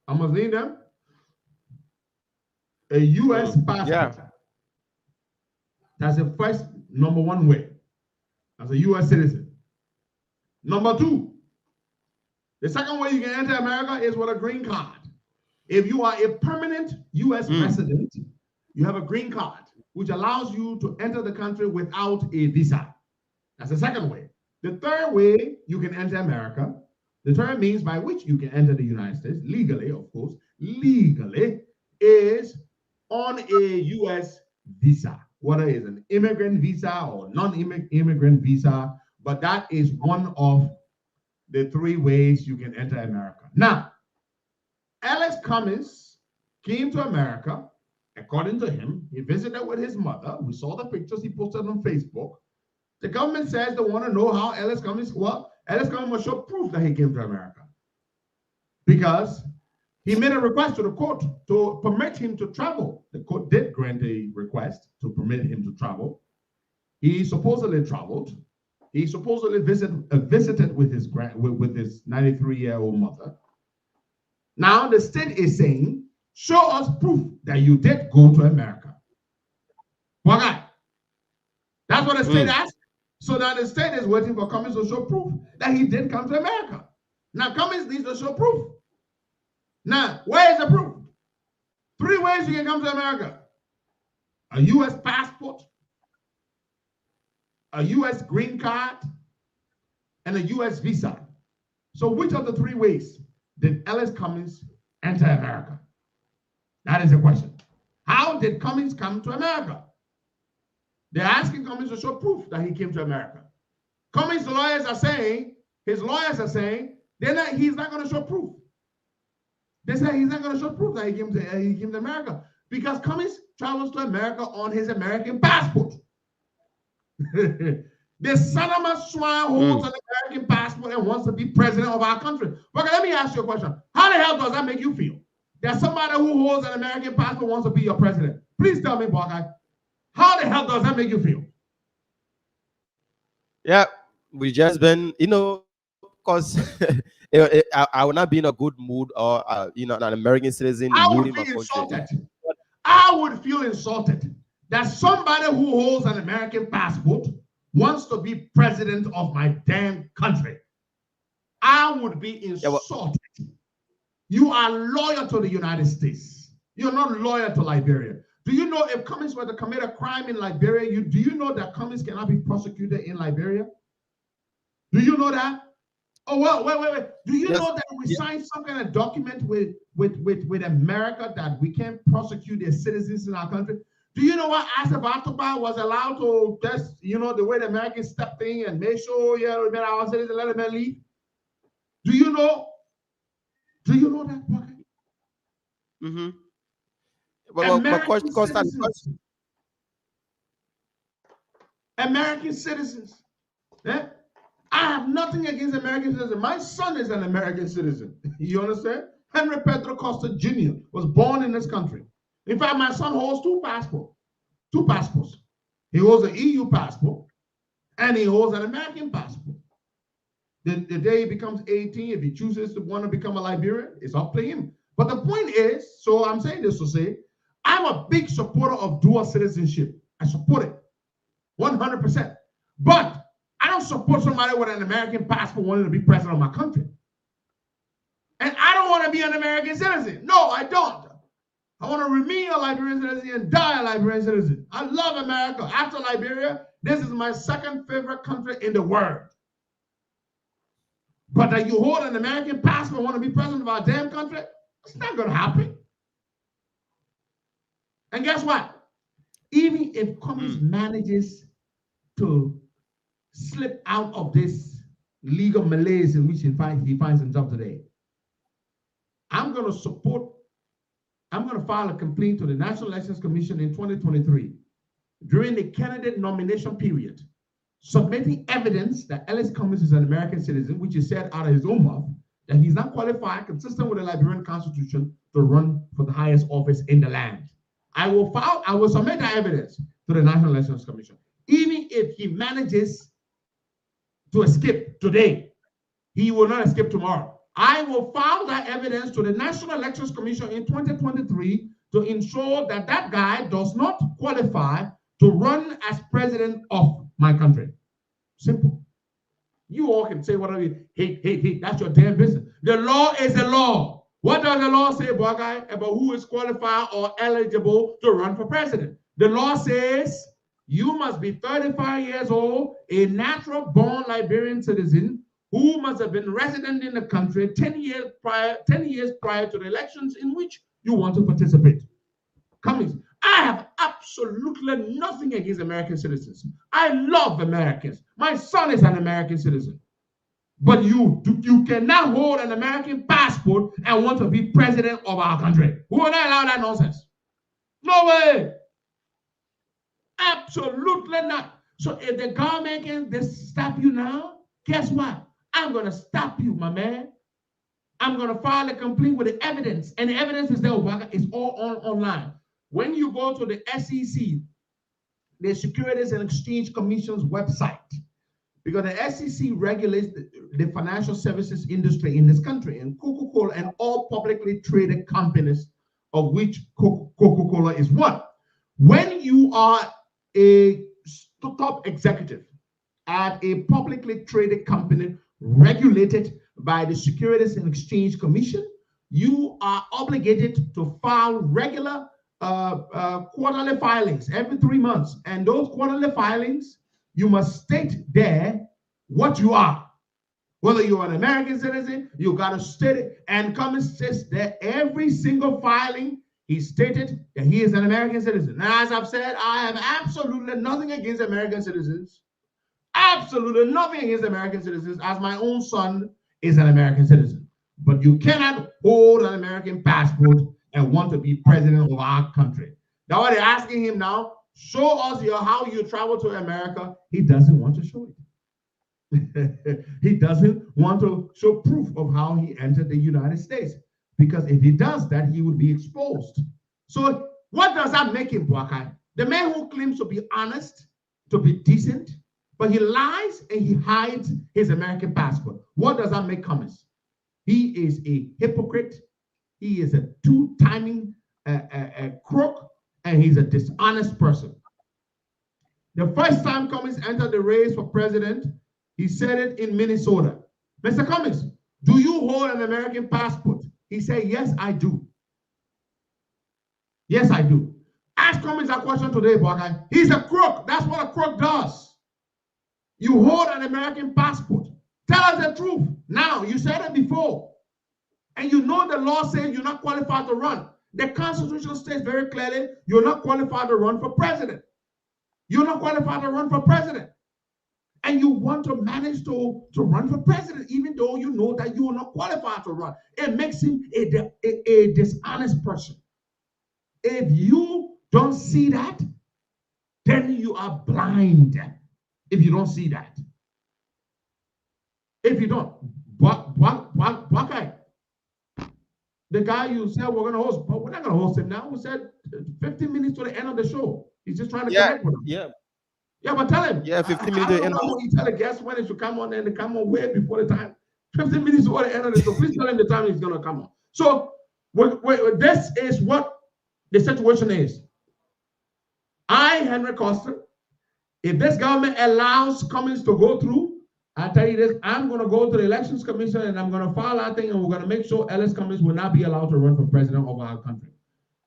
I must name them. A U.S. passport. Yeah. That's the first, number 1 way. As a U.S. citizen. Number 2, the second way you can enter America is with a green card. If you are a permanent U.S. resident, you have a green card, which allows you to enter the country without a visa. That's the second way. The third way you can enter America, the third means by which you can enter the United States, legally, of course, legally, is on a U.S. visa, whether it's an immigrant visa or non-immigrant visa, but that is one of the 3 ways you can enter America. Now, Alex Cummins came to America, according to him. He visited with his mother. We saw the pictures he posted on Facebook. The government says they want to know how Alex Cummins, Alex Cummins must show proof that he came to America, because he made a request to the court to permit him to travel. The court did grant a request to permit him to travel. He supposedly traveled. He supposedly visited with his 93-year-old mother. Now the state is saying, show us proof that you did go to America. Why? That's what the state asked. So now the state is waiting for Cummins to show proof that he did come to America. Now Cummins needs to show proof. Now, where is the proof? 3 ways you can come to America. A U.S. passport, a U.S. green card, and a U.S. visa. So which of the 3 ways did Alex Cummins enter America? That is the question. How did Cummins come to America? They're asking Cummins to show proof that he came to America. Cummins' lawyers are saying, he's not going to show proof. They say he's not going to show proof that he came to America, because Cummins travels to America on his American passport. The son of a swine holds an American passport and wants to be president of our country. But let me ask you a question. How the hell does that make you feel? That somebody who holds an American passport wants to be your president. Please tell me, Boakai. How the hell does that make you feel? Yeah, we just been, because I would not be in a good mood, or an American citizen. I would feel insulted. I would feel insulted that somebody who holds an American passport wants to be president of my damn country. I would be insulted. You are loyal to the United States. You're not loyal to Liberia. Do you know if Cummins were to commit a crime in Liberia, do you know that Cummins cannot be prosecuted in Liberia? Do you know that? Oh, well, wait. Do you know that we signed some kind of document with America that we can't prosecute their citizens in our country? Do you know what Asif Atuba was allowed to just, the way the Americans stepped in and made sure, we met our citizens, let them leave? Do you know that? Mm-hmm. American citizens. Yeah? I have nothing against American citizens. My son is an American citizen. You understand? Henry Pedro Costa Jr. was born in this country. In fact, my son holds two passports. He holds an EU passport and he holds an American passport. The day he becomes 18, if he chooses to want to become a Liberian, it's up to him. But the point is, so I'm saying this to say, I'm a big supporter of dual citizenship. I support it 100%. But I don't support somebody with an American passport wanting to be president of my country. And I don't want to be an American citizen. No, I don't. I want to remain a Liberian citizen and die a Liberian citizen. I love America. After Liberia, this is my second favorite country in the world. But that you hold an American passport and want to be president of our damn country, it's not going to happen. And guess what? Even if Cummins manages to slip out of this legal malaise in which he finds himself today, I'm going to file a complaint to the National Elections Commission in 2023 during the candidate nomination period, submitting evidence that Ellis Cummins is an American citizen, which is said out of his own mouth, that he's not qualified, consistent with the Liberian Constitution, to run for the highest office in the land. I will submit that evidence to the National Elections Commission. Even if he manages to escape today, he will not escape tomorrow. I will file that evidence to the National Elections Commission in 2023 to ensure that that guy does not qualify to run as president of my country. Simple. You all can say whatever you hate. That's your damn business. The law is the law. What does the law say, boy guy, about who is qualified or eligible to run for president? The law says you must be 35 years old, a natural-born Liberian citizen who must have been resident in the country 10 years prior to the elections in which you want to participate. Cummins, I have absolutely nothing against American citizens. I love Americans. My son is an American citizen. But you cannot hold an American passport and want to be president of our country. Who would allow that nonsense? No way. Absolutely not. So if the government can stop you now, guess what? I'm going to stop you, my man. I'm going to file a complaint with the evidence. And the evidence is there, it's all online. When you go to the SEC, the Securities and Exchange Commission's website, because the SEC regulates the financial services industry in this country, and Coca-Cola and all publicly traded companies, of which Coca-Cola is one. When you are a top executive at a publicly traded company regulated by the Securities and Exchange Commission, you are obligated to file regular quarterly filings every 3 months. And those quarterly filings, you must state there what you are. Whether you're an American citizen, you got to state it. And Cummins says that every single filing, he stated that he is an American citizen. And as I've said, I have absolutely nothing against American citizens. Absolutely nothing against American citizens, as my own son is an American citizen. But you cannot hold an American passport and want to be president of our country. That's what they're asking him now. Show us how you travel to America. He doesn't want to show it. He doesn't want to show proof of how he entered the United States. Because if he does that, he would be exposed. So what does that make him, Boakai? The man who claims to be honest, to be decent, but he lies and he hides his American passport. What does that make Cummins? He is a hypocrite. He is a two-timing crook, and he's a dishonest person. The first time Cummins entered the race for president, he said it in Minnesota. Mr. Cummins, do you hold an American passport? He said, yes, I do. Yes, I do. Ask ask Cummins that question today, Buckeye. He's a crook. That's what a crook does. You hold an American passport. Tell us the truth. Now, you said it before. And you know the law says you're not qualified to run. The Constitution states very clearly you're not qualified to run for president. You're not qualified to run for president. And you want to manage to run for president, even though you know that you are not qualified to run. It makes him a dishonest person. If you don't see that, then you are blind. If you don't see that. If you don't, Buckeye, the guy you said we're going to host, but we're not going to host him now. We said 15 minutes to the end of the show. He's just trying to connect with him. Yeah, but tell him. Yeah, 15 minutes to the end. You tell the guests when he should come on, and they come on way before the time. 15 minutes to the end of the show. Please tell him the time he's going to come on. So this is what the situation is. I, Henry Costa, if this government allows Cummins to go through, I tell you this, I'm going to go to the Elections Commission and I'm going to file that thing, and we're going to make sure Ellis Cummins will not be allowed to run for president of our country.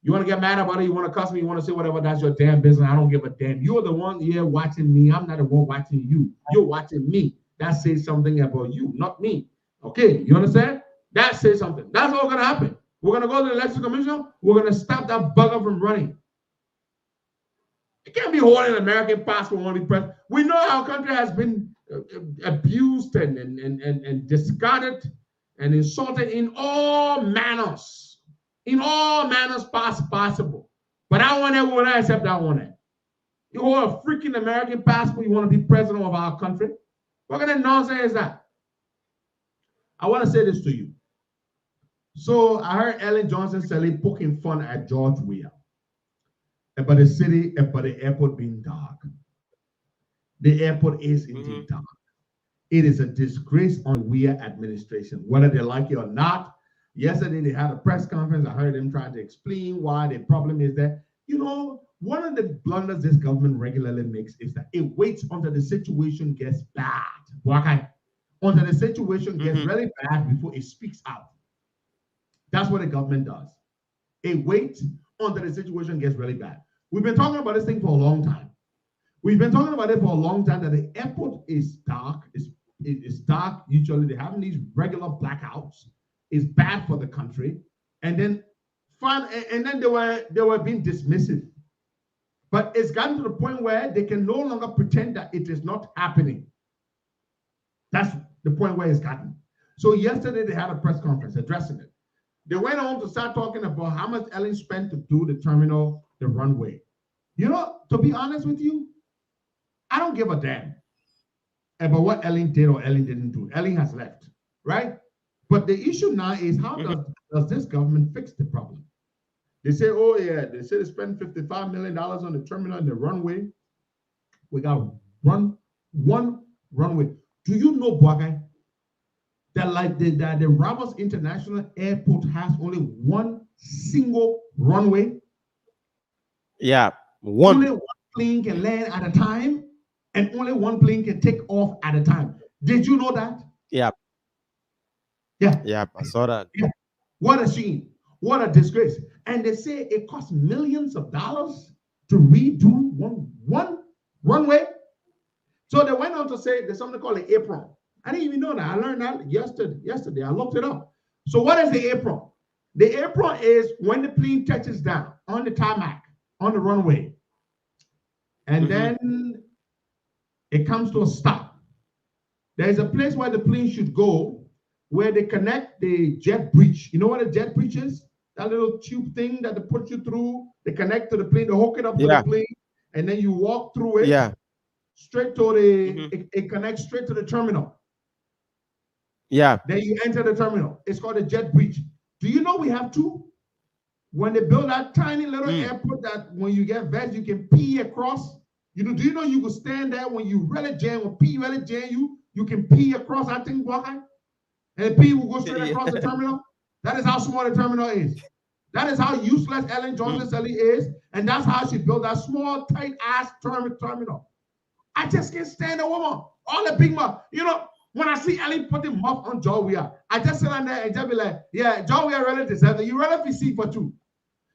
You want to get mad about it, you want to cuss me, you want to say whatever, that's your damn business. I don't give a damn. You're the one here watching me. I'm not the one watching you. You're watching me. That says something about you, not me. Okay, you understand? That says something. That's what's going to happen. We're going to go to the Election Commission. We're going to stop that bugger from running. You can't be holding an American passport when we press. We know our country has been abused and discarded and insulted in all manners. In all manners possible. But I want everyone to accept that one. You hold a freaking American passport, you want to be president of our country? What kind of nonsense is that? I want to say this to you. So I heard Ellen Johnson Sirleaf poking fun at George Weah about the city, about the airport being dark. The airport is indeed dark. It is a disgrace on the Weah administration, whether they like it or not. Yesterday, they had a press conference. I heard them trying to explain why the problem is that, you know, one of the blunders this government regularly makes is that it waits until the situation gets bad. Until the situation gets really bad before it speaks out. That's what the government does. It waits until the situation gets really bad. We've been talking about this thing for a long time. We've been talking about it for a long time, that the airport is dark. It's dark. Usually they're having these regular blackouts. It's bad for the country. And then they were being dismissive. But it's gotten to the point where they can no longer pretend that it is not happening. That's the point where it's gotten. So yesterday they had a press conference addressing it. They went on to start talking about how much Ellen spent to do the terminal, the runway. You know, to be honest with you, I don't give a damn about what Ellen did or Ellen didn't do. Ellen has left, right? But the issue now is, how does this government fix the problem? They say, oh yeah, they say they spent $55 million on the terminal and the runway. We got one runway. Do you know, Buckeye, that like the Ramos International Airport has only one single runway? Yeah, only one plane can land at a time, and only one plane can take off at a time. Did you know that? Yeah. Yeah, I saw that. Yeah. What a shame. What a disgrace. And they say it costs millions of dollars to redo one runway. So they went on to say there's something called an apron. I didn't even know that. I learned that yesterday. I looked it up. So what is the apron? The apron is when the plane touches down on the tarmac, on the runway. And then it comes to a stop. There's a place where the plane should go, where they connect the jet breech. You know what a jet breech is? That little tube thing that they put you through. They connect to the plane, they hook it up to the plane, and then you walk through it. Yeah. Straight to the, it connects straight to the terminal. Yeah. Then you enter the terminal. It's called a jet breech. Do you know we have two? When they build that tiny little airport that when you get vexed, you can pee across. You know, do you know you could stand there when you really jam, when pee really jam you can pee across that thing, Buckeye? And pee will go straight across the terminal. That is how small the terminal is. That is how useless Ellen Johnson Sirleaf is. And that's how she built that small, tight-ass terminal. I just can't stand a woman. All the big mouth. You know, when I see Ellen putting muff on George Weah, I just sit on there and just be like, yeah, George Weah really deserves it. You really see for two.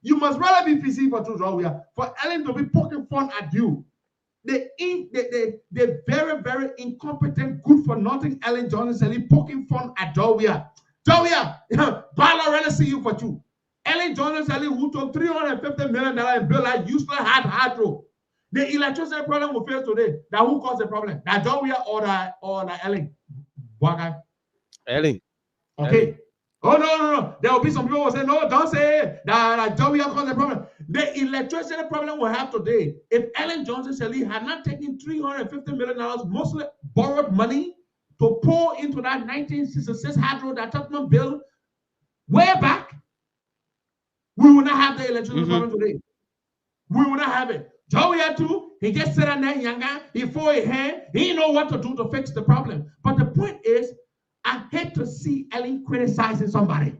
You must rather be PC for Joe for Ellen to be poking fun at you. The very, very incompetent, good for nothing Ellen Johnson poking fun at Joe. Bala really see you for two. Ellen Johnson who took $350 million and built a useless hydro. The electricity problem we face today. That who caused the problem? That Joe or the Ellen? What guy? Ellen. Okay. Ellen. Oh no. There will be some people who say, no, don't say that Joe caused the problem. The electricity problem we have today, if Ellen Johnson Sirleaf had not taken $350 million, mostly borrowed money, to pour into that 1966 hydro that Tottenham built way back, we will not have the electricity problem today. We will not have it. Joey had to, he just said on that younger, he for a hand, he didn't know what to do to fix the problem. But the point is, I hate to see Ellen criticizing somebody.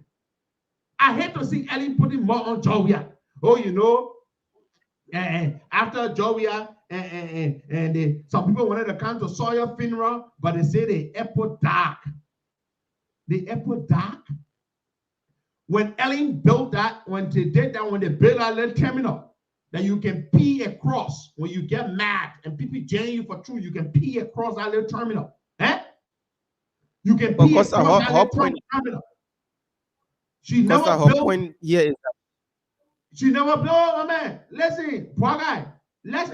I hate to see Ellen putting more on Joey. Oh, you know, after Joey and some people wanted to come to Sawyer funeral, but they say the airport dark. The airport dark. When Ellen built that, when they did that, when they built that little terminal that you can pee across when you get mad and people jam you for truth, you can pee across that little terminal. You can pee across that little terminal. She never built. Her point here is that she never built, my man. Listen, poor guy. Let's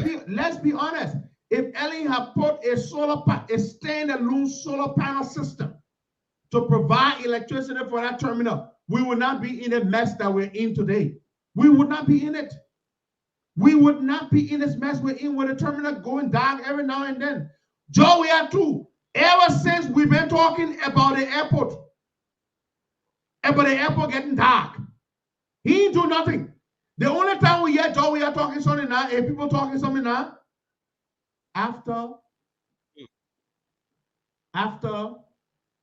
be honest. If Ellen had put a standalone solar panel system to provide electricity for that terminal, we would not be in the mess that we're in today. We would not be in it. We would not be in this mess we're in with the terminal going down every now and then. Joe, we are too. Ever since we've been talking about the airport getting dark, he ain't do nothing. The only time we hear Joe, we are talking something now, and people talking something now, after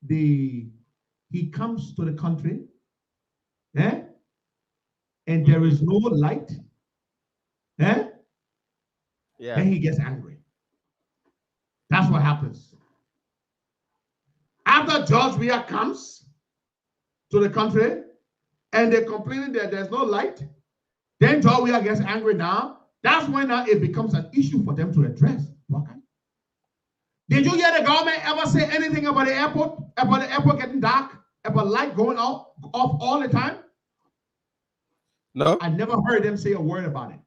he comes to the country, and there is no light, then he gets angry. That's what happens. After George Weah comes to the country, and they're complaining that there's no light, then George Weah gets angry now. That's when now it becomes an issue for them to address. Okay. Did you hear the government ever say anything about the airport getting dark, about light going off all the time? No. I never heard them say a word about it.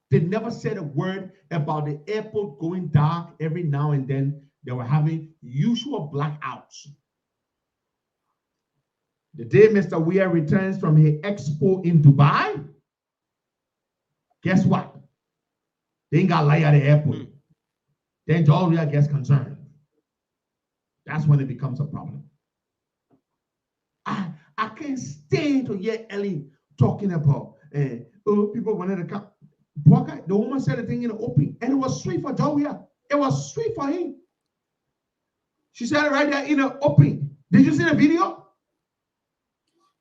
They never said a word about the airport going dark every now and then. They were having usual blackouts. The day Mr. Weah returns from his expo in Dubai, guess what? They ain't got light at the airport. Then George Weah gets concerned. That's when it becomes a problem. I can't stand to hear Ellie talking about people wanted to come. The woman said the thing in the open, and it was sweet for George Weah. It was sweet for him. She said it right there in the open. Did you see the video?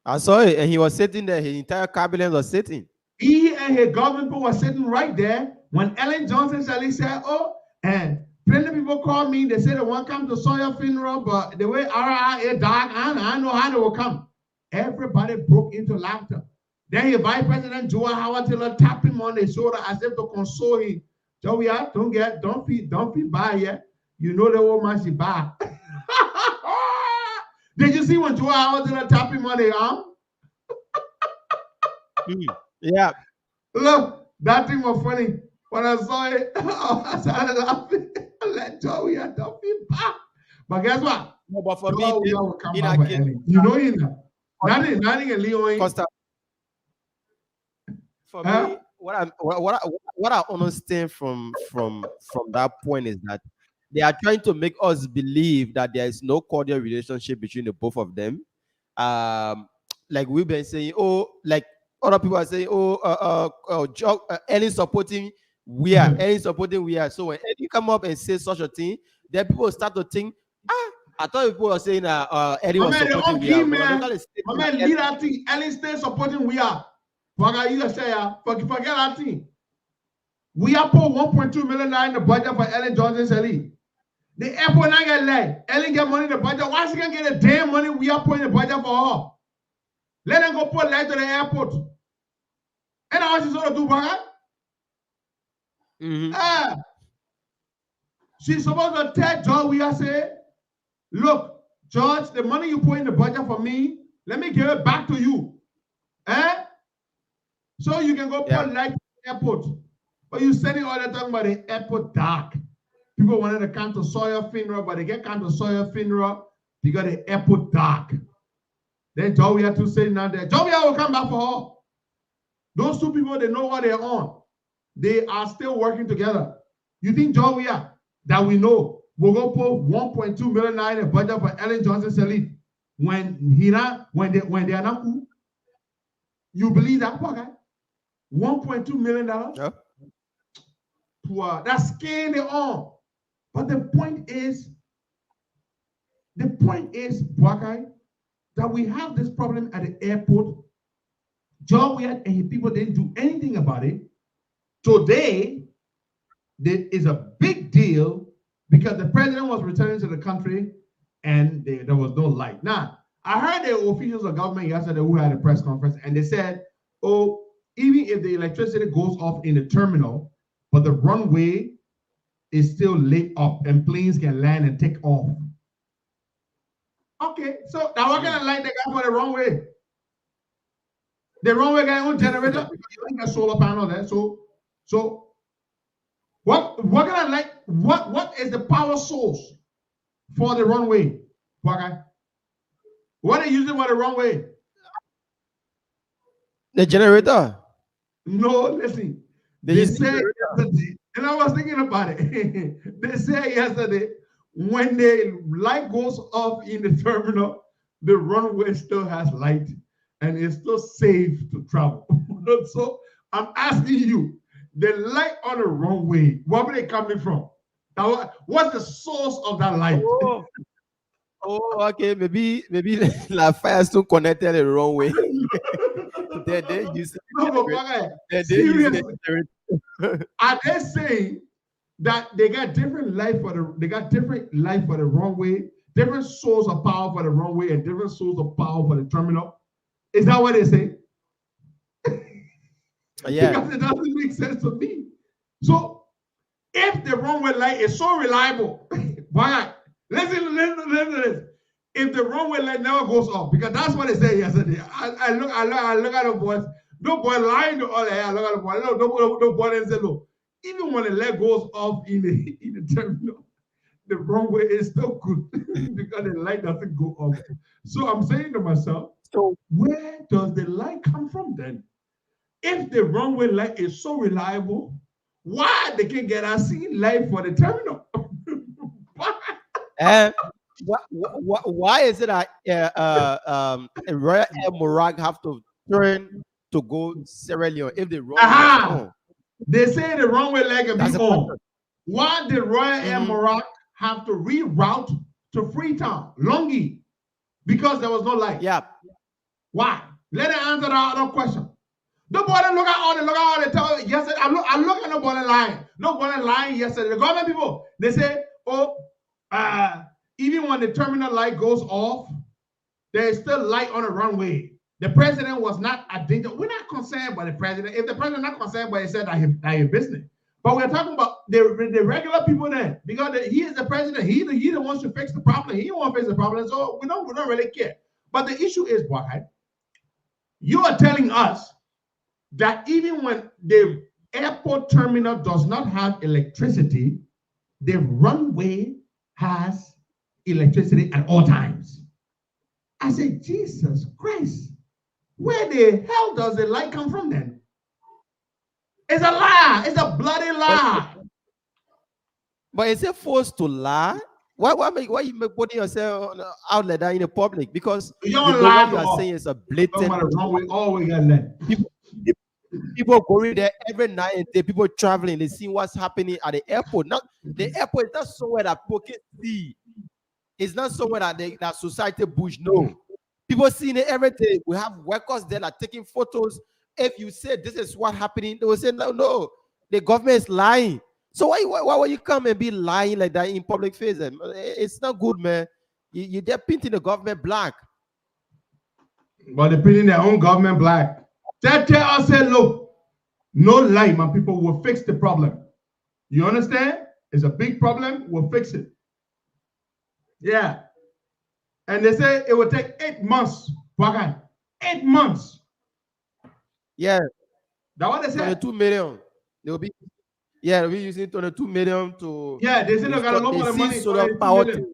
I saw it, and he was sitting there. His entire cabinet was sitting. He and his government people were sitting right there when Ellen Johnson Sirleaf said, "Oh, and plenty of people called me. They said they want to come to Sawyer funeral, but the way RIA died, I know how they will come." Everybody broke into laughter. Then his Vice President Joe Howard Taylor tapped him on the shoulder as if to console him. Joey, don't feel bad yet. You know the old man she bad. Did you see when Joe Howard Taylor tapped him on the arm? Yeah. Look, that thing was funny. When I saw it, I started laughing. I let Joey, don't feel bad. But guess what? No, but for Joey, me, will come back for you know him now. Nothing in Leon. Costa. For me, what I understand from that point is that they are trying to make us believe that there is no cordial relationship between the both of them. Like we've been saying, like other people are saying, Ellen supporting Weah, Ellen supporting Weah. So when Ellen come up and say such a thing, then people start to think, I thought people were saying Ellen was supporting Weah. Man, leave that thing. Ellen still supporting Weah. Forget that thing. Weah put $1.2 million in the budget for Ellen Johnson Sirleaf. The airport not get light. Ellen get money in the budget. Why she can't get the damn money Weah put in the budget for her? Let them go put light to the airport. what she's gonna do, Baka? She's supposed to tell George Weah, say, look, George, the money you put in the budget for me, let me give it back to you. So you can go put light in the airport. But you sending all the time about the airport dark. People wanted to come to Sawyer funeral, but they can't come to Sawyer funeral because the airport dark. Then George Weah too sitting down there. George Weah will come back for her. Those two people, they know what they're on. They are still working together. You think George Weah, that we know, will go put 1.2 million in a budget for Ellen Johnson Sirleaf when they are not cool? You believe that, poor guy? $1.2 million? Yeah. Poor, that's scaling it on. But the point is, poor guy, that we have this problem at the airport. George Weah and his people didn't do anything about it. Today, there is a big deal because the president was returning to the country and there was no light. Now, I heard the officials of government yesterday who had a press conference and they said, oh, even if the electricity goes off in the terminal, but the runway is still lit up and planes can land and take off. Okay, so now what kind of light they got for the runway? The runway guy on generator, you got solar panel there. So what kind of light? What is the power source for the runway? What are you using for the runway? The generator. No, listen. They said yesterday, and I was thinking about it. They said yesterday, when the light goes off in the terminal, the runway still has light and it's still safe to travel. So I'm asking you, the light on the runway, where are they coming from? Now, what's the source of that light? Oh, okay. Maybe La Fire still connected the wrong way. they use it. Are they saying that they got different light for the runway, different source of power for the runway, and different source of power for the terminal? Is that what they say? Yeah. Because it doesn't make sense to me. So if the runway light is so reliable, why not? Listen to this. If the runway light never goes off, because that's what they said yesterday. I look at the boys. No boy lying to all that. I look at the boy. No boy didn't say no. Even when the light goes off in the terminal, the runway is still good because the light doesn't go off. So I'm saying to myself, so where does the light come from then? If the runway light is so reliable, why they can't get us seeing light for the terminal? Why is it that Royal Air Morag have to turn to go Sierra Leone if the runway? They say the runway leg can be on. Why did Royal Air Morag have to reroute to Freetown, Longi? Because there was no light. Yeah. Why? Let it answer the other question. No boy look at all the tell yesterday. I look at no boy lying yesterday. The government people, they say, even when the terminal light goes off, there is still light on the runway. The president was not a danger. We're not concerned by the president. If the president not concerned by it, said that his business. But we're talking about the regular people there, because he is the president. He the wants to fix the problem. He wants to fix the problem, so we don't really care. But the issue is, why you are telling us that even when the airport terminal does not have electricity, the runway has electricity at all times. I said, Jesus Christ, where the hell does the light come from then? It's a lie. It's a bloody lie. But is it forced to lie? Why you putting yourself out like that in the public? Because you don't lie. What you are saying is a blatant. Always got that. People going there every night and day. People traveling, they see what's happening at the airport. Not the airport is not somewhere that people can see. It's not somewhere that society bush. No, people seeing it every day. We have workers there that taking photos. If you say this is what happening, they will say no, the government is lying. So why will you come and be lying like that in public face? It's not good, man. They're painting the government black. But they're painting their own government black. They tell us, say, look, No lie, my people, will fix the problem. You understand? It's a big problem. We'll fix it. Yeah. And they say it will take 8 months. 8 months. Yeah. That's what they said. 22 million. They'll be using 22 million to. Yeah, they said they got a lot of money. Solar power. Wait.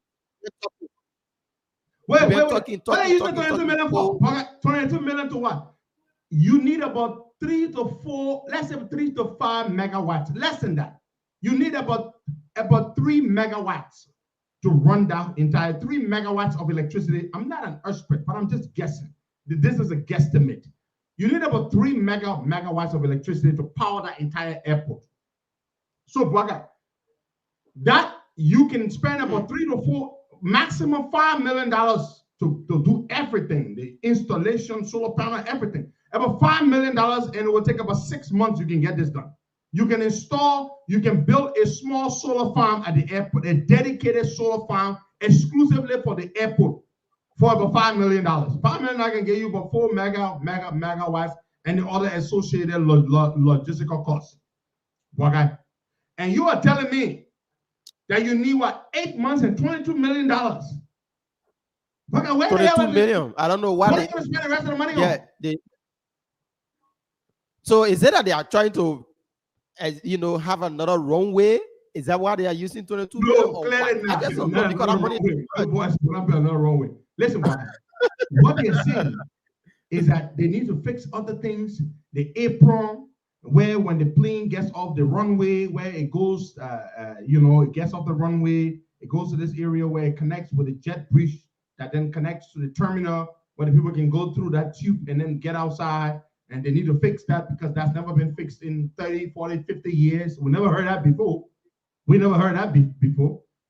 What are you using 22 million for? 22 million to what? You need about 3 to 4, let's say 3 to 5 megawatts. Less than that. You need about 3 megawatts to run that entire 3 megawatts of electricity. I'm not an expert, but I'm just guessing. This is a guesstimate. You need about 3 megawatts of electricity to power that entire airport. So, Braga, that you can spend about 3 to 4, maximum $5 million to do everything, the installation, solar panel, everything. About $5 million, and it will take about 6 months you can get this done. You can build a small solar farm at the airport, a dedicated solar farm exclusively for the airport for about $5 million. $5 million I can get you about 4 megawatts and the other associated logistical costs. Okay? And you are telling me that you need what, 8 months and $22 million? Okay, where 22 million. I don't know why they spend the rest of the money on. So is it that they are trying to, have another runway? Is that why they are using 22 million? No, clearly not. I guess not because I'm money. Another runway. Listen, what they're saying is that they need to fix other things. The apron, where when the plane gets off the runway, where it goes, it gets off the runway, it goes to this area where it connects with a jet bridge that then connects to the terminal, where the people can go through that tube and then get outside. And they need to fix that because that's never been fixed in 30, 40, 50 years. We never heard that before.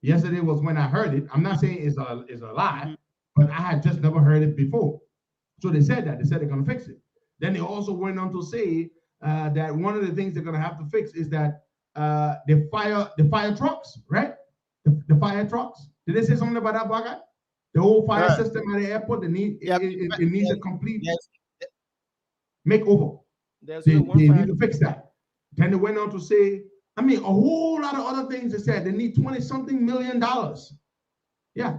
Yesterday was when I heard it. I'm not saying it's a lie, but I had just never heard it before. So they said that. They said they're going to fix it. Then they also went on to say that one of the things they're going to have to fix is that the fire trucks, right? The fire trucks. Did they say something about that, Baga? The whole fire system at the airport, it needs a complete makeover. They need to fix that. Then they went on to say, a whole lot of other things. They said they need $20-something million. Yeah.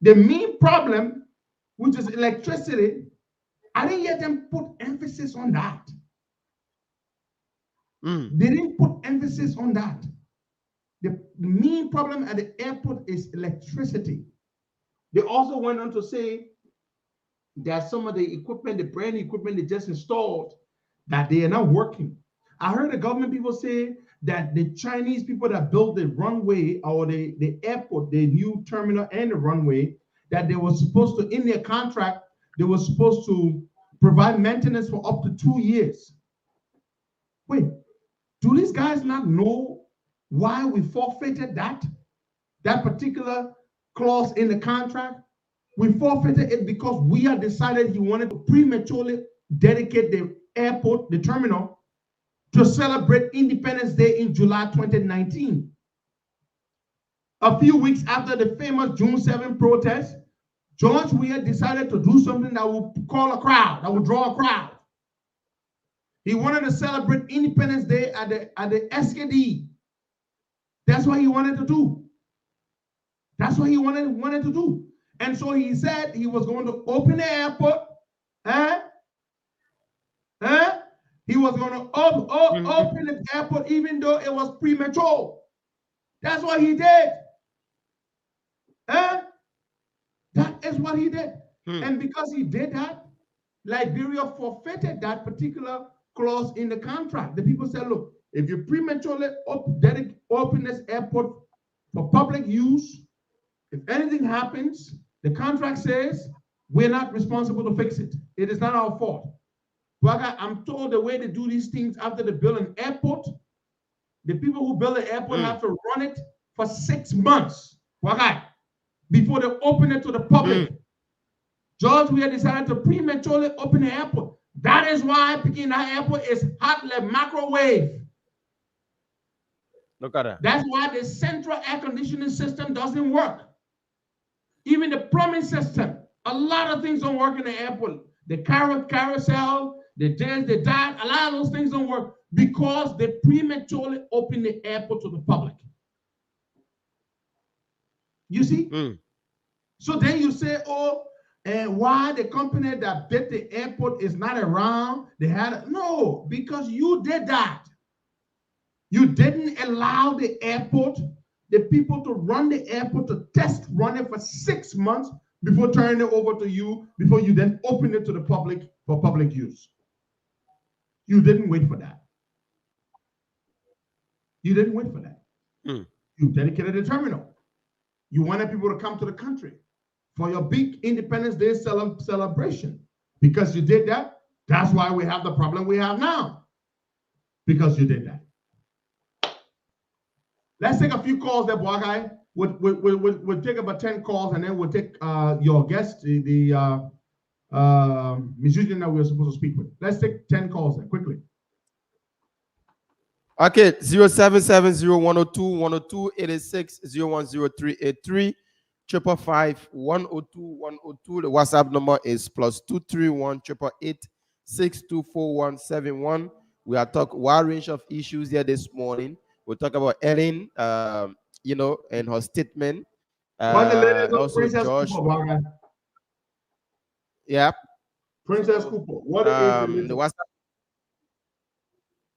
The main problem, which is electricity, I didn't hear them put emphasis on that. They didn't put emphasis on that. The main problem at the airport is electricity. They also went on to say that some of the equipment, the brand new equipment they just installed, that they are not working. I heard the government people say that the Chinese people that built the runway or the airport, the new terminal and the runway, that they were supposed to, in their contract, they were supposed to provide maintenance for up to 2 years. Wait, do these guys not know why we forfeited that particular clause in the contract? We forfeited it because we had decided he wanted to prematurely dedicate the airport, the terminal, to celebrate Independence Day in July 2019. A few weeks after the famous June 7 protest, George Weah decided to do something that would call a crowd, that would draw a crowd. He wanted to celebrate Independence Day at the SKD. That's what he wanted to do. That's what he wanted to do. And so he said he was going to open the airport. He was going to open the airport even though it was premature. That's what he did. That is what he did. And because he did that, Liberia forfeited that particular clause in the contract. The people said, look, if you prematurely open this airport for public use, if anything happens, the contract says we're not responsible to fix it. It is not our fault. But I'm told the way to do these things after they build an airport, the people who build the airport have to run it for 6 months before they open it to the public. George Weah decided to prematurely open the airport. That is why picking that airport is hot like microwave. Look at that. That's why the central air conditioning system doesn't work. Even the plumbing system, a lot of things don't work in the airport. The carousel, they did, they died. A lot of those things don't work because they prematurely opened the airport to the public. You see? So then you say, oh, and why the company that built the airport is not around? They had no, because you did that. You didn't allow the airport, the people to run the airport, to test run it for 6 months before turning it over to you, before you then open it to the public for public use. You didn't wait for that. You didn't wait for that. You dedicated a terminal. You wanted people to come to the country for your big Independence Day celebration. Because you did that, that's why we have the problem we have now. Because you did that. Let's take a few calls there, boy guy. We'll take about 10 calls, and then we'll take your guest, the musician that we're supposed to speak with. Let's take 10 calls there, quickly. Okay, 0770-102-102-86-010383 555-102-102. The WhatsApp number is +231-888-624171. We are talking wide range of issues here this morning. We'll talk about Ellen, you know, and her statement. Also Princess George. Cooper, yeah. Princess Cooper. What is the WhatsApp?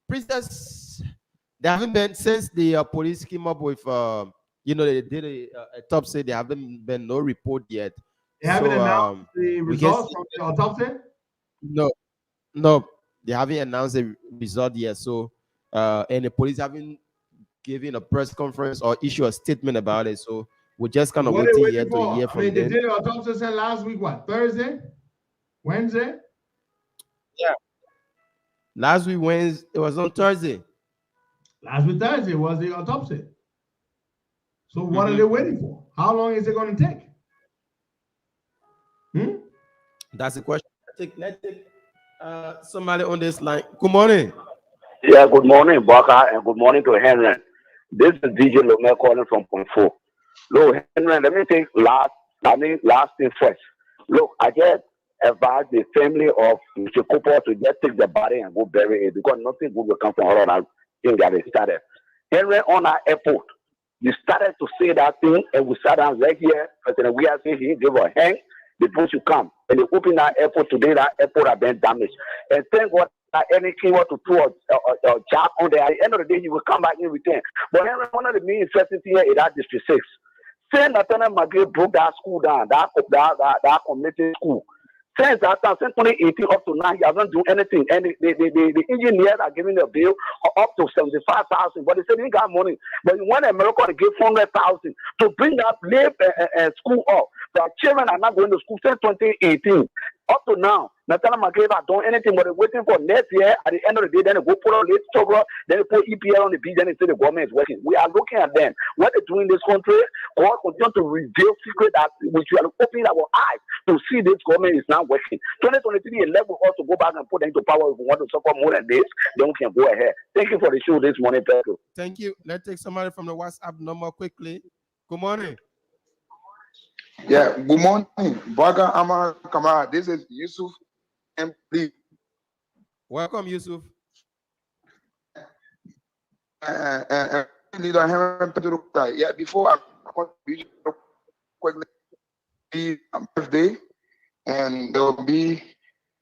Princess, they haven't been since the police came up with you know, they did a autopsy. They haven't been no report yet. They haven't announced the results from the autopsy? No, they haven't announced the result yet. So and the police haven't given a press conference or issue a statement about it. So we're just kind of waiting here to hear from them. They did the autopsy last week, what, Thursday? Wednesday? Yeah. Last week, Wednesday, it was on Thursday. Last week, Thursday was the autopsy. So what are they waiting for? How long is it going to take? That's the question. Let's take somebody on this line. Good morning. Yeah, good morning, Baka, and good morning to Henry. This is DJ Lomé calling from Point 4. Look, Henry, let me take last thing first. Look, I just advise the family of Mr. Cooper to just take the body and go bury it, because nothing good will come from all of that thing that they started. Henry, on our airport, you started to say that thing, and we sat down right here, President we are saying he gave a hang, the boat should come. And they open that airport today, that airport has been damaged. And thank God that anything want to throw a job on there, at the end of the day, he will come back in return. But Henry, one of the main uncertainty here is that District 6. Saying that Maggie broke that school down, that community school. Since that time, since 2018 up to now, he hasn't done anything. And the engineers are giving a bill up to 75,000, but they said they got money. But you want America to give 400,000 to bring that school up. The children are not going to school since 2018. Up to now, Natana McGrath have done anything, but they're waiting for next year. At the end of the day, then they go put on late October, then they put EPL on the beach, then they say the government is working. We are looking at them. What they do in this country, God continue to reveal secret that which we are opening our eyes to see this government is not working. 2023 is level us to go back and put them into power. If we want to suffer more than this, then we can go ahead. Thank you for the show this morning, Pedro. Thank you. Let's take somebody from the WhatsApp number quickly. Good morning. Yeah, good morning. Baga Amar Kamara. This is Yusuf MP. Welcome, Yusuf. Leader Henry Pedro. Yeah, before I contribute quickly, be birthday, and there will be,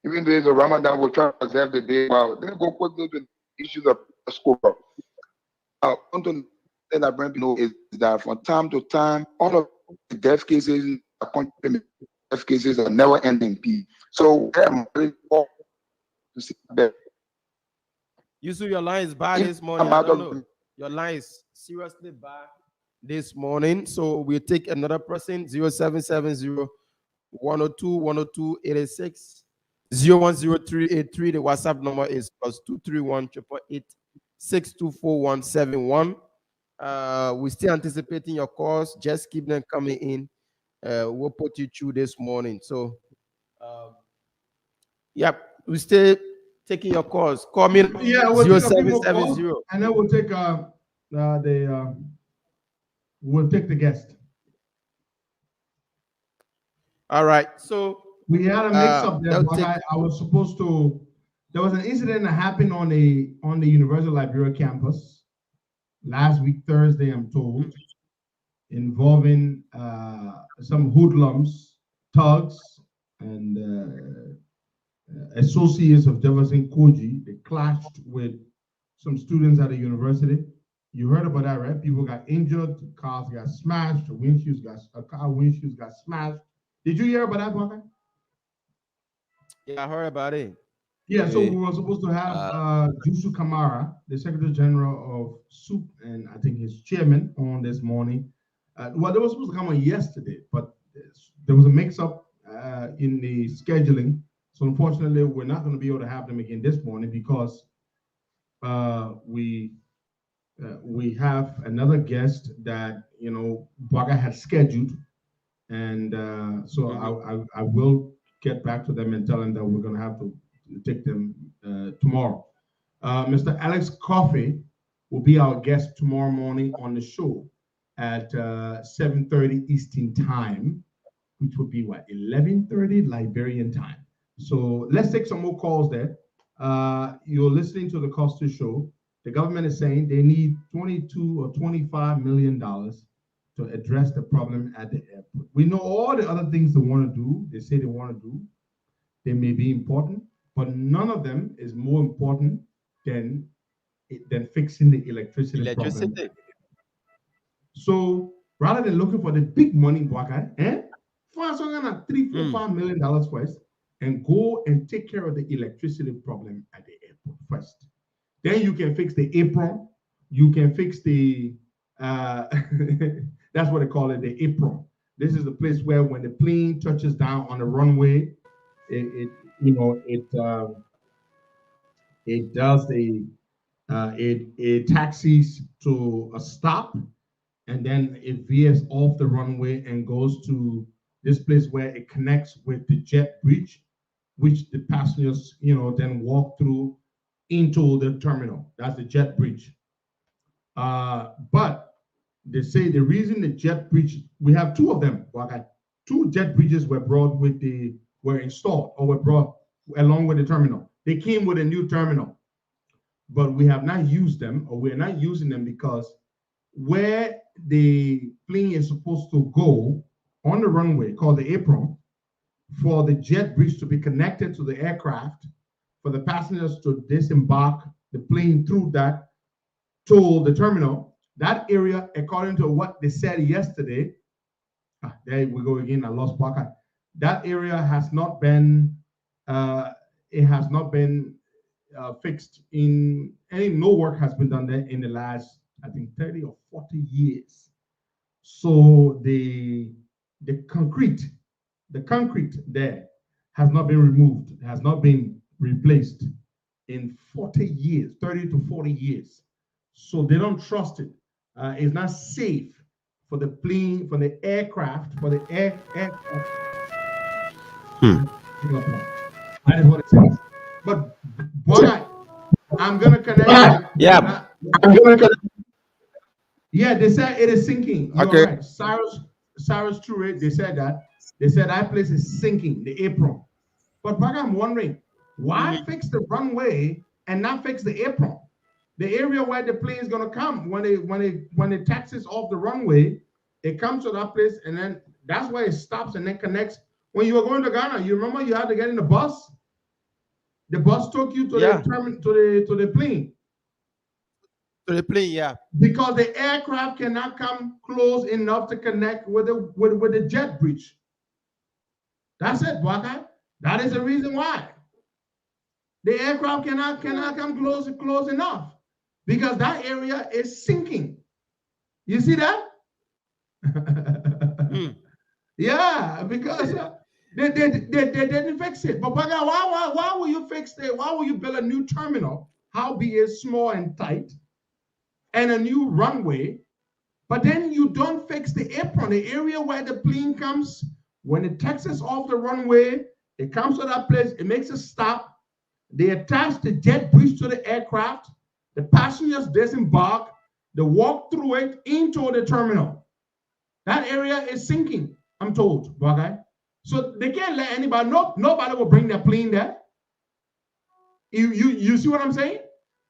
even though it's a Ramadan, we'll try to observe the day. Wow, then go quickly to the issues of school. I want to let that bring know is that from time to time, all of the death cases are never ending. So I'm really to see that. Yusuf, your line is bad this morning. I don't know. Your line is seriously bad this morning. So we'll take another person, 0770 102 102 86 010383. The WhatsApp number is +231 888 624171. We're still anticipating your calls. Just keep them coming in. We'll put you through this morning. So, we still taking your calls. Call me 0770. And then we'll take we'll take the guest. All right. So we had a mix-up there. But I was supposed to There was an incident that happened on the University of Liberia campus last week, Thursday, I'm told, involving some hoodlums, thugs, and associates of Jefferson Koji. They clashed with some students at the university. You heard about that, right? People got injured, cars got smashed, car windshields got smashed. Did you hear about that, Baka? Yeah, I heard about it. Yeah, so we were supposed to have Jusu Kamara, the Secretary General of SUP, and I think his chairman on this morning. Well, they were supposed to come on yesterday, but there was a mix-up in the scheduling. So unfortunately, we're not going to be able to have them again this morning because we have another guest that Baga had scheduled, and so I will get back to them and tell them that we're going to have to take them tomorrow. Mr. Alex Coffey will be our guest tomorrow morning on the show at 7:30 Eastern time, which would be what, 11:30 Liberian time. So let's take some more calls there. You're listening to the Costa Show. The government is saying they need $22 or $25 million to address the problem at the airport. We know all the other things they want to do. They say they want to do. They may be important, but none of them is more important than fixing the electricity problem. So rather than looking for the big money, find something like $3-4-5 million first, and go and take care of the electricity problem at the airport first. Then you can fix the apron. You can fix the that's what they call it, the apron. This is the place where when the plane touches down on the runway, it taxis to a stop, and then it veers off the runway and goes to this place where it connects with the jet bridge, which the passengers, then walk through into the terminal. That's the jet bridge. But they say the reason the jet bridge, we have two of them. Two jet bridges were installed or were brought along with the terminal. They came with a new terminal, but we have not used them, or we're not using them because where the plane is supposed to go on the runway, called the apron, for the jet bridge to be connected to the aircraft, for the passengers to disembark the plane through that to the terminal, that area, according to what they said yesterday, there we go again, I lost Waka. That area has not been, fixed in no work has been done there in the last, I think, 30 or 40 years. So the concrete there has not been removed, has not been replaced in 40 years, 30 to 40 years. So they don't trust it. It's not safe for the plane, for the aircraft, for the aircraft. That is what it says. But boy, I'm gonna connect. Yeah. Yeah, they said it is sinking. You're Okay. right. Cyrus Touré, they said that. They said that place is sinking, the apron. But I'm wondering, why fix the runway and not fix the apron? The area where the plane is gonna come when it taxis off the runway, it comes to that place, and then that's where it stops and then connects. When you were going to Ghana, you remember you had to get in the bus. The bus took you to the plane. To the plane, yeah. Because the aircraft cannot come close enough to connect with the jet bridge. That's it, Waka. That is the reason why. The aircraft cannot come close enough. Because that area is sinking. You see that? Yeah, because they didn't fix it. But why will you fix it? Why will you build a new terminal? How be it small and tight, and a new runway, but then you don't fix the apron, the area where the plane comes, when it taxis off the runway, it comes to that place, it makes a stop, they attach the jet bridge to the aircraft, the passengers disembark, they walk through it into the terminal. That area is sinking, I'm told, okay? So they can't let anybody, nobody will bring their plane there. You see what I'm saying?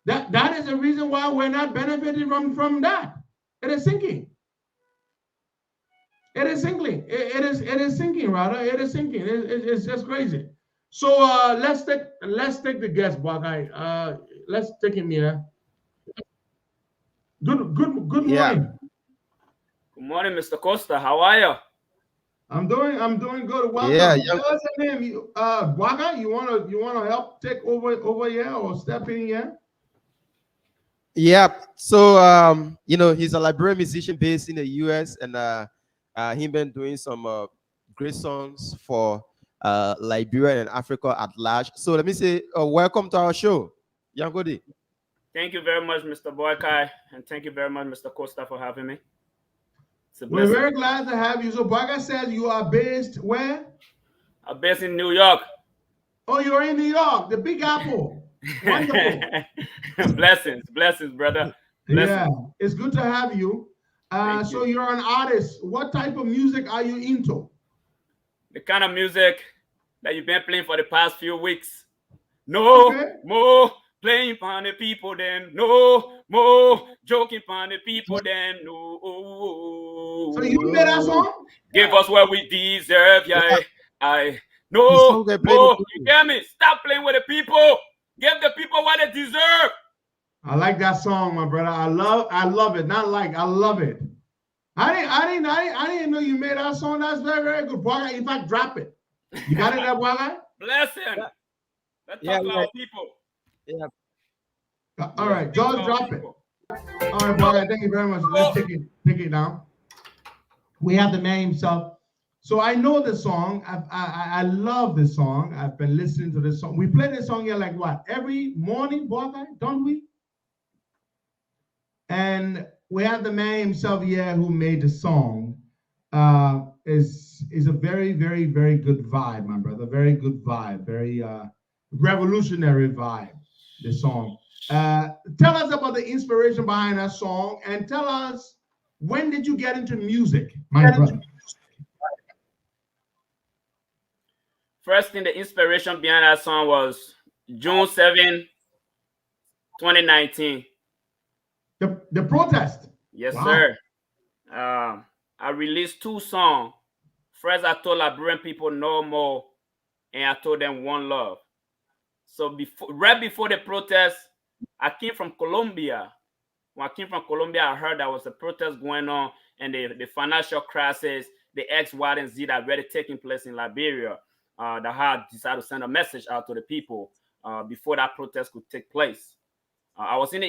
That is the reason why we're not benefiting from that. It is sinking. It is sinking. It is sinking, rather. It is sinking. It's just crazy. So let's take the guest, Buckeye. Let's take him here. Good morning. Yeah. Good morning, Mr. Costa. How are you? I'm doing good. Welcome. Yeah, Tell us your name. Buckeye, you wanna help take over here or step in here? Yeah. So he's a Liberian musician based in the US, and he been doing some great songs for Liberia and Africa at large. So let me say welcome to our show, Yangodi. Thank you very much, Mr. Boykai, and thank you very much, Mr. Costa, for having me. We're very glad to have you. So Buckeye says you are based where? I'm based in New York. Oh, you're in New York, the Big Apple. Wonderful. blessings, brother. Blessings. Yeah, it's good to have you. So you're an artist. What type of music are you into? The kind of music that you've been playing for the past few weeks. No more playing for the people, then no more joking for the people, then no. So you made that song? Give us what we deserve, yeah. No, you hear me? Stop playing with the people. Give the people what they deserve. I like that song, my brother. I love it. Not like, I love it. I didn't know you made that song. That's very, very good. Boy, in fact, drop it. You got it, that boy? Blessing. Let's talk to our people. Yeah. All right, George, drop it. All right, boy. Thank you very much. Let's take it down. We have the man himself. So I know the song. I love this song. I've been listening to this song. We play this song here like what? Every morning, boy, don't we? And we have the man himself here who made the song. Is a very, very, very good vibe, my brother. Very good vibe. Very revolutionary vibe, the song. Tell us about the inspiration behind that song, and tell us, when did you get into music, my brother? First thing, the inspiration behind that song was June 7, 2019. The protest? Yes, sir. I released 2 songs. First, I told Liberian people no more, and I told them one love. So right before the protest, I came from Colombia. When I came from Colombia, I heard there was a protest going on, and the financial crisis, the X, Y, and Z that already taking place in Liberia. That I decided to send a message out to the people before that protest could take place. I was in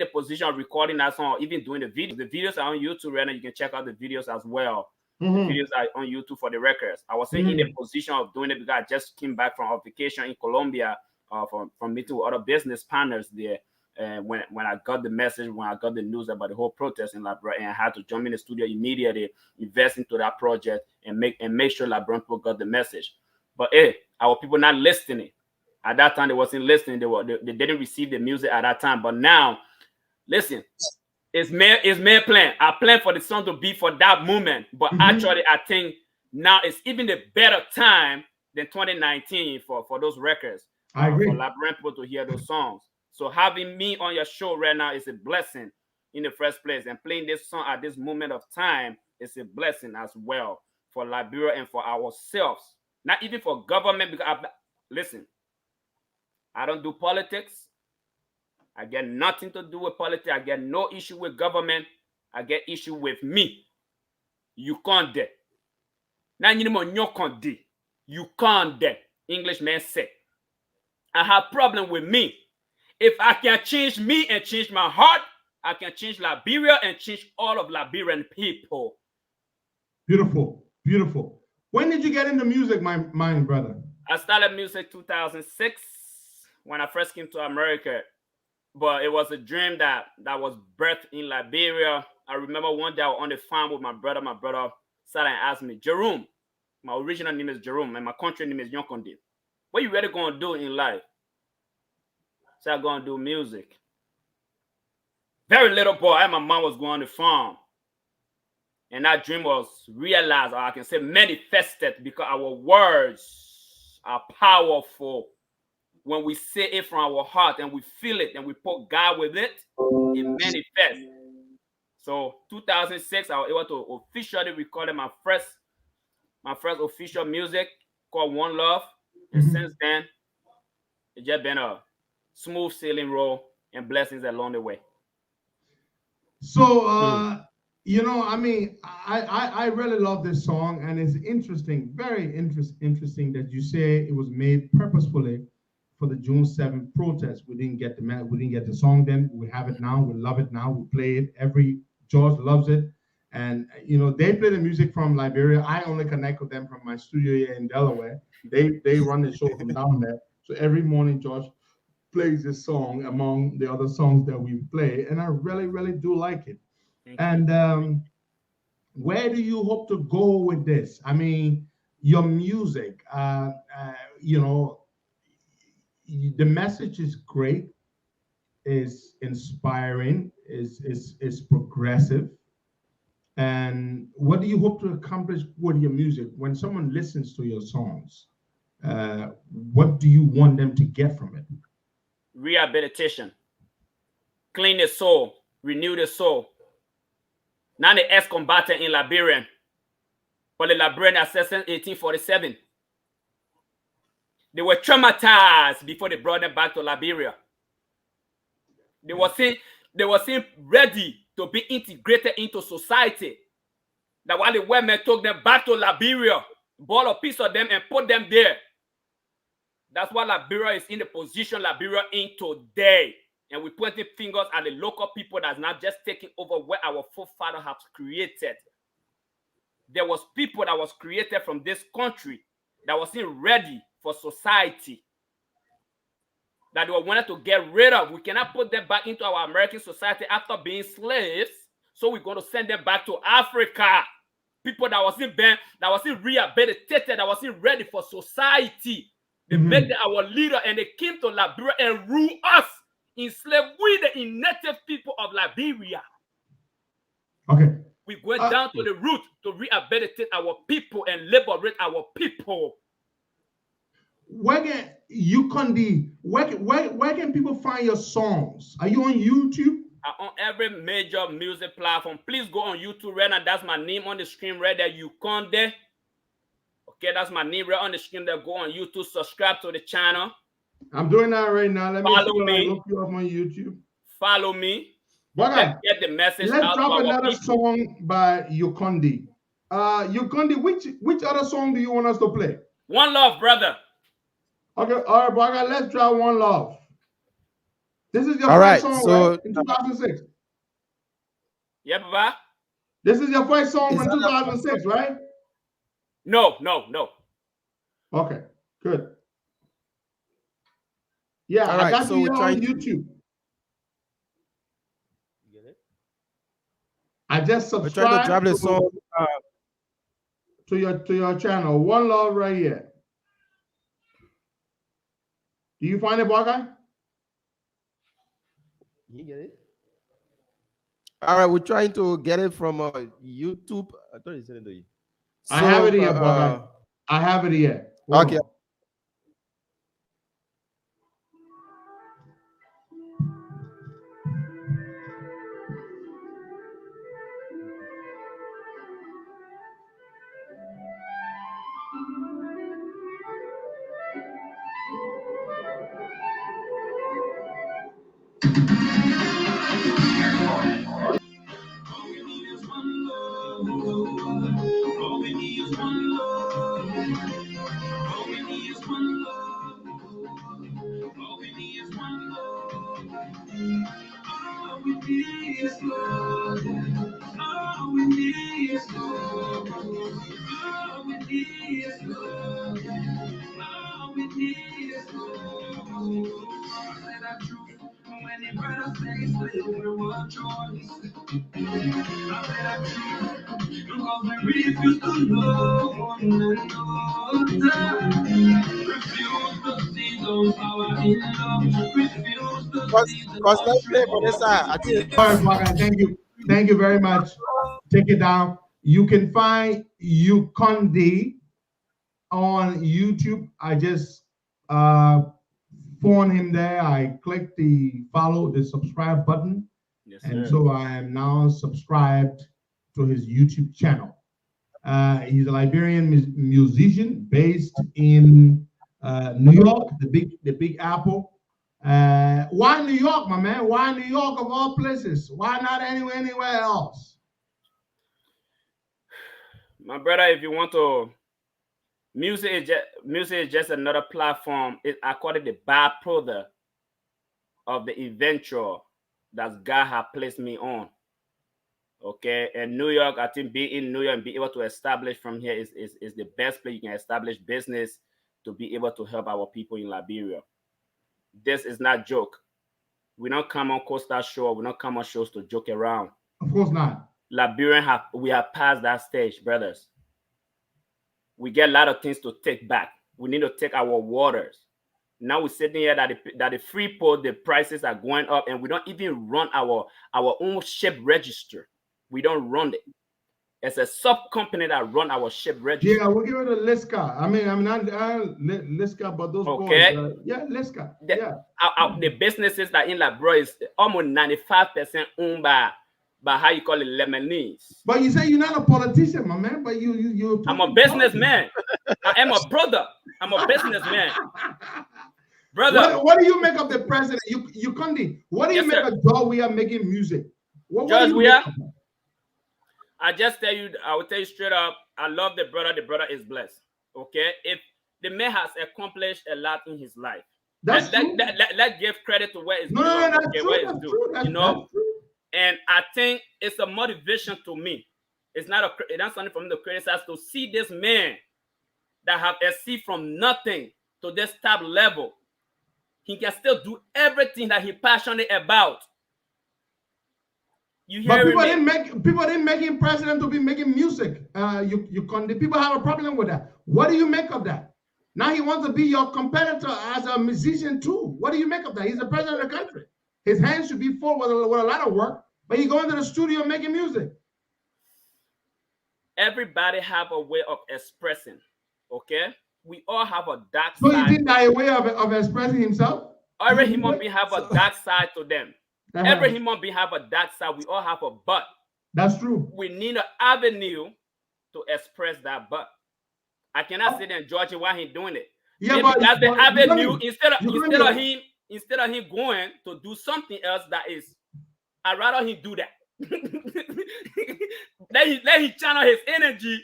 a position of recording that song, even doing the videos. The videos are on YouTube right now. You can check out the videos as well. The videos are on YouTube for the records. I was in a position of doing it because I just came back from a vacation in Colombia from meeting with other business partners there. When I got the message, when I got the news about the whole protest in Liberia, and I had to jump in the studio immediately, invest into that project, and make sure Liberian people got the message. But our people not listening. At that time, they wasn't listening. They didn't receive the music at that time. But now, listen, it's my plan. I plan for the song to be for that moment. But actually, I think now it's even a better time than 2019 for those records. I agree. For Liberian people to hear those songs. So having me on your show right now is a blessing in the first place. And playing this song at this moment of time is a blessing as well for Liberia and for ourselves. Not even for government, because listen, I don't do politics. I get nothing to do with politics. I get no issue with government. I get issue with me. You can't de. Now you can't de. You can't de. Englishman say. I have problem with me. If I can change me and change my heart, I can change Liberia and change all of Liberian people. Beautiful, beautiful. When did you get into music, my brother? I started music 2006 when I first came to America. But it was a dream that was birthed in Liberia. I remember one day I was on the farm with my brother. My brother sat and asked me, Jerome, my original name is Jerome, and my country name is Yonkonde. What you really going to do in life? So I'm going to do music. Very little boy, and my mom was going on the farm. And that dream was realized, or I can say manifested, because our words are powerful. when we say it from our heart and we feel it and we put God with it, it manifests. So 2006, I was able to officially record my first official music called One Love. And since then, it's just been a smooth sailing road and blessings along the way. So, you know, I mean, I really love this song, and it's interesting, very interesting that you say it was made purposefully for the June 7th protest. We didn't get the song then. We have it now. We love it now. We play it. George loves it. And, you know, they play the music from Liberia. I only connect with them from my studio here in Delaware. They run the show from down there. So every morning, George plays this song among the other songs that we play. And I really, really do like it. And where do you hope to go with this? I mean, your music, you know, the message is great, is inspiring, is progressive. And what do you hope to accomplish with your music? When someone listens to your songs, what do you want them to get from it? Rehabilitation, clean the soul, renew the soul. Not the ex-combatant in Liberian, but the Liberian assassin 1847. They were traumatized before they brought them back to Liberia. They were saying ready to be integrated into society. That while the white men took them back to Liberia, bought a piece of them and put them there. That's why Liberia is in the position Liberia in today. And we're pointing fingers at the local people that's not just taking over what our forefathers have created. There was people that was created from this country that wasn't ready for society, that they wanted to get rid of. We cannot put them back into our American society after being slaves, so we're going to send them back to Africa. People that wasn't rehabilitated, that wasn't ready for society. They made them our leader, and they came to Liberia and ruled us. Enslave we the native people of Liberia. Okay. We went down to the root to rehabilitate our people and liberate our people. Where can people find your songs? Are you on YouTube? On every major music platform. Please go on YouTube right now. That's my name on the screen right there. Yukonde. Okay, that's my name right on the screen there. Go on YouTube. Subscribe to the channel. I'm doing that right now. Let me Follow me. look you up on YouTube. Follow me. Let's get the message let's out drop to another people. song by Yukonde. Yukonde, which other song do you want us to play? One Love, brother. Okay, all right, Baga, let's try One Love. This is your first song, right? In 2006. Yeah, Baba. This is your first song in 2006, right? No. Okay, good. Yeah, all right, I got so you we're on trying YouTube. I just We're trying to drop the song to your channel. One Love right here. Do you find it, Baga? You get it? All right, we're trying to get it from YouTube. I thought he sent it to you. I have it here, Baga. I have it here. Okay. Because let's play for this side. All right, Baga, thank you. Thank you very much. Take it down. You can find Yukonde on YouTube. I just phone him there. I clicked the follow, the subscribe button. Yes, And sir. so I am now subscribed to his YouTube channel. He's a Liberian musician based in New York, the Big Apple. Why New York, my man? Why New York of all places? Why not anywhere else? My brother, if you want to, music is just another platform. I call it the byproduct of the adventure that God has placed me on. Okay, and New York, I think being in New York and be able to establish from here is the best place you can establish business to be able to help our people in Liberia. This is not joke. We don't come on Costa Show. We don't come on shows to joke around. Of course not. Liberian we have passed that stage, brothers. We get a lot of things to take back. We need to take our waters. Now we're sitting here that the free port, the prices are going up, and we don't even run our own ship register. We don't run it. It's a sub company that run our ship register. Yeah, we'll give it a Liska. I mean, I'm not Liska, but those okay. boys. Yeah, Liska. Yeah. The businesses that in Liberia is almost 95% owned by how you call it, Lebanese. But you say you're not a politician, my man. But you. I'm a businessman. I am a brother. I'm a businessman. Brother, what do you make of the president? You Kundi. What do you make of George we are making music? George we are. I just tell you, I will tell you straight up, I love the brother. The brother is blessed. Okay? If the man has accomplished a lot in his life, let's give credit to where it's due. You know? And I think it's a motivation to me. It's not something for me to criticize, to see this man that have achieved from nothing to this top level. He can still do everything that he's passionate about. You hear but people didn't make him president to be making music. People have a problem with that. What do you make of that? Now he wants to be your competitor as a musician too. What do you make of that? He's the president of the country. His hands should be full with a lot of work, but he go into the studio making music. Everybody have a way of expressing. Okay, we all have a dark side. So you think that a way of expressing himself? Every human being have a dark side to them. Every human being have a dark side. We all have a butt. That's true. We need an avenue to express that butt. I cannot sit there and judge him while he's doing it. Yeah, but that's the avenue. Instead of him going to do something else that is, I'd rather him do that. let him channel his energy.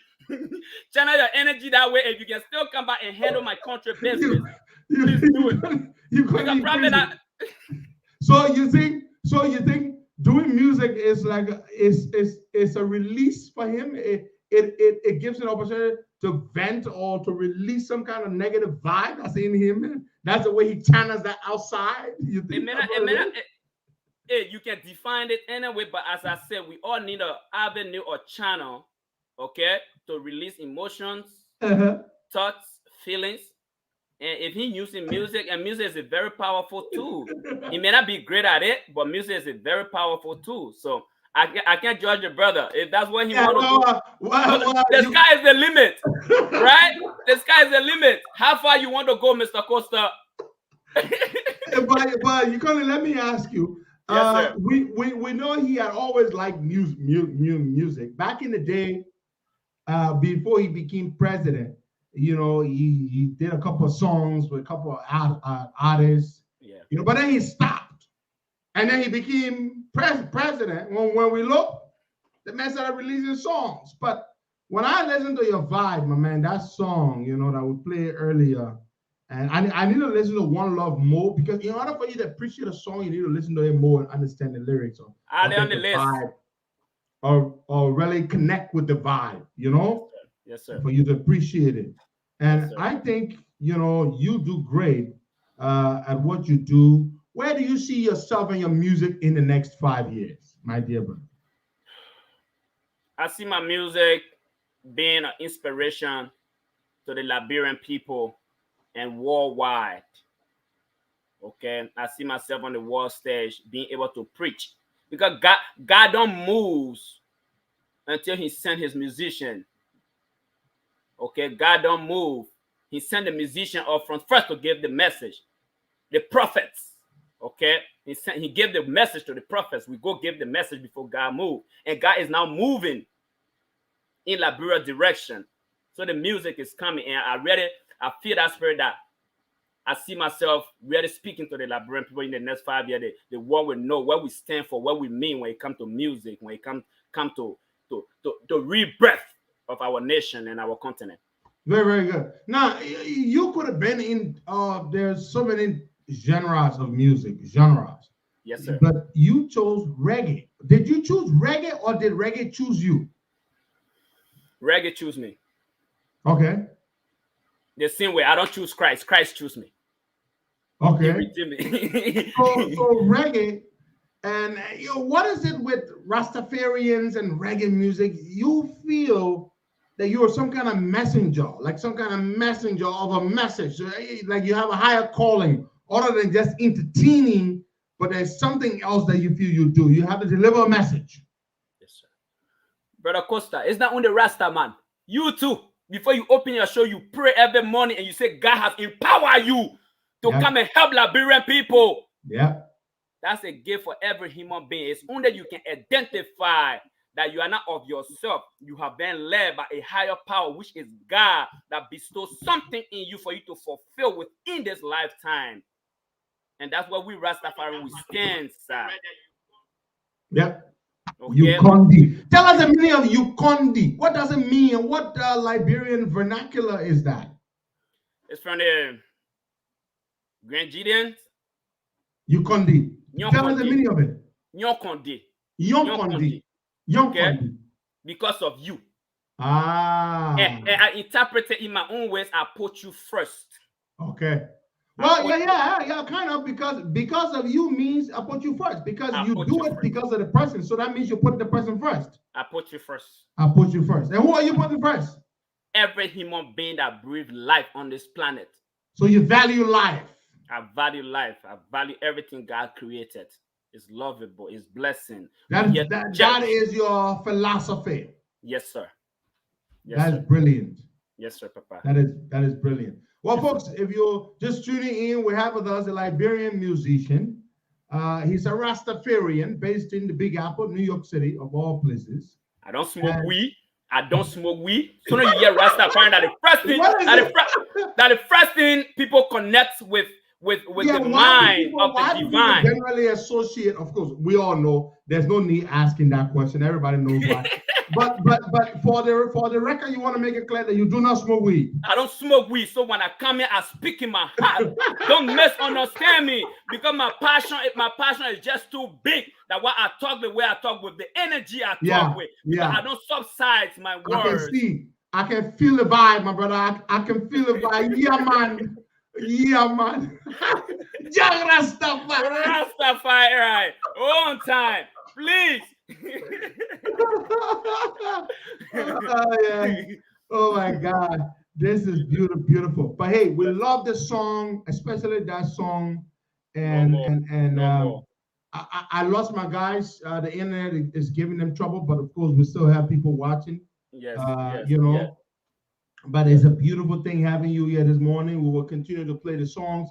Channel your energy that way. If you can still come back and handle my country business, please do it. So you think doing music is like it's a release for him? It gives an opportunity to vent or to release some kind of negative vibe that's in him. That's the way he channels that outside. You think? You can define it anyway, but as I said, we all need an avenue or channel, okay, to release emotions, thoughts, feelings. And if he's using music, and music is a very powerful tool. He may not be great at it, but music is a very powerful tool. So I can't judge your brother. If that's what he wants to do, the sky is the limit, right? The sky is the limit. How far you want to go, Mr. Costa? but you can let me ask you. Yes, sir. We know he had always liked music. Back in the day, before he became president, you know, he did a couple of songs with a couple of artists. Yeah. You know, but then he stopped, and then he became president. When we look, the man started releasing songs. But when I listen to your vibe, my man, that song, you know, that we played earlier, and I need to listen to One Love more, because in order for you to appreciate a song, you need to listen to it more and understand the lyrics or on the list, vibe, or really connect with the vibe, you know. Yes, sir. For you to appreciate it. And yes, I think, you know, you do great at what you do. Where do you see yourself and your music in the next 5 years, my dear brother? I see my music being an inspiration to the Liberian people and worldwide. Okay, I see myself on the world stage being able to preach, because God don't move until he sent his musician. Okay, God don't move. He sent the musician up front first to give the message. the prophets. Okay, he gave the message to the prophets. We go give the message before God moved, and God is now moving in Liberia direction. So the music is coming, and I feel that spirit that I see myself really speaking to the Liberian people in the next 5 years. The world will know what we stand for, what we mean when it comes to music, when it comes to rebirth of our nation and our continent. Very, very good. Now, you could have been in, there's so many genres of music, genres. Yes, sir. But you chose reggae. Did you choose reggae or did reggae choose you? Reggae choose me. Okay. The same way I don't choose Christ. Christ choose me. Okay. so reggae, and what is it with Rastafarians and reggae music? You feel that you are some kind of messenger, like some kind of messenger of a message, like you have a higher calling, other than just entertaining, but there's something else that you feel you do. You have to deliver a message. Yes, sir. Brother Costa, it's not only Rasta, man. You too. Before you open your show, you pray every morning and you say God has empowered you to come and help Liberian people. Yeah. That's a gift for every human being. It's only you can identify that you are not of yourself. You have been led by a higher power, which is God, that bestows something in you for you to fulfill within this lifetime. And that's what we Rastafari, we stand, sir. Yeah. Okay. Ukondi. Tell us the meaning of Ukondi. What does it mean? And what Liberian vernacular is that? It's from the Grand Gideons. Ukondi. Tell us the meaning of it. Nyokondi. Yonkondi. Okay. Because of you. And I interpret it in my own ways. I put you first. Okay. Well, yeah, kind of, because of you means I put you first, because you do it because of the person. So that means you put the person first. I put you first. I put you first. And who are you putting first? Every human being that breathes life on this planet. So you value life. I value life. I value everything God created. It's lovable. It's blessing. That is your philosophy. Yes, sir. Yes, That's brilliant. Yes, sir, Papa. That is brilliant. Well, folks, if you're just tuning in, we have with us a Liberian musician. He's a Rastafarian based in the Big Apple, New York City, of all places. I don't smoke weed. I don't smoke weed. So you hear Rastafarian, that the first thing people connect with the mind of the divine. Generally associate, of course, we all know there's no need asking that question. Everybody knows why. But for the record, you want to make it clear that you do not smoke weed. I don't smoke weed. So when I come here, I speak in my heart. Don't misunderstand me, because my passion is just too big. That why I talk the way I talk, with the energy I talk with. I don't subside my words. I can feel the vibe, my brother. I can feel the vibe. Yeah, man. Yeah, man. Young Rastafari. On time, please. Oh my God, this is beautiful. But hey, we love this song, especially that song. And I lost my guys. The internet is giving them trouble, but of course we still have people watching. Yes, But it's a beautiful thing having you here this morning. We will continue to play the songs.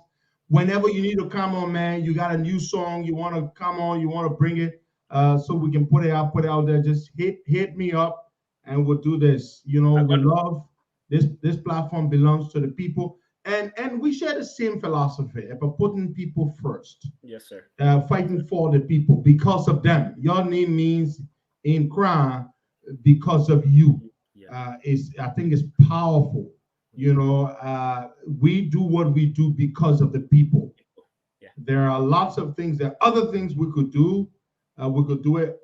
Whenever you need to come on, man, you got a new song, you want to come on, you want to bring it, so we can put it out there. Just hit me up and we'll do this. We love this platform belongs to the people. And we share the same philosophy about putting people first. Yes, sir. Fighting for the people because of them. Your name means in Quran because of you. I think it's powerful. We do what we do because of the people. There are lots of things, other things we could do. We could do it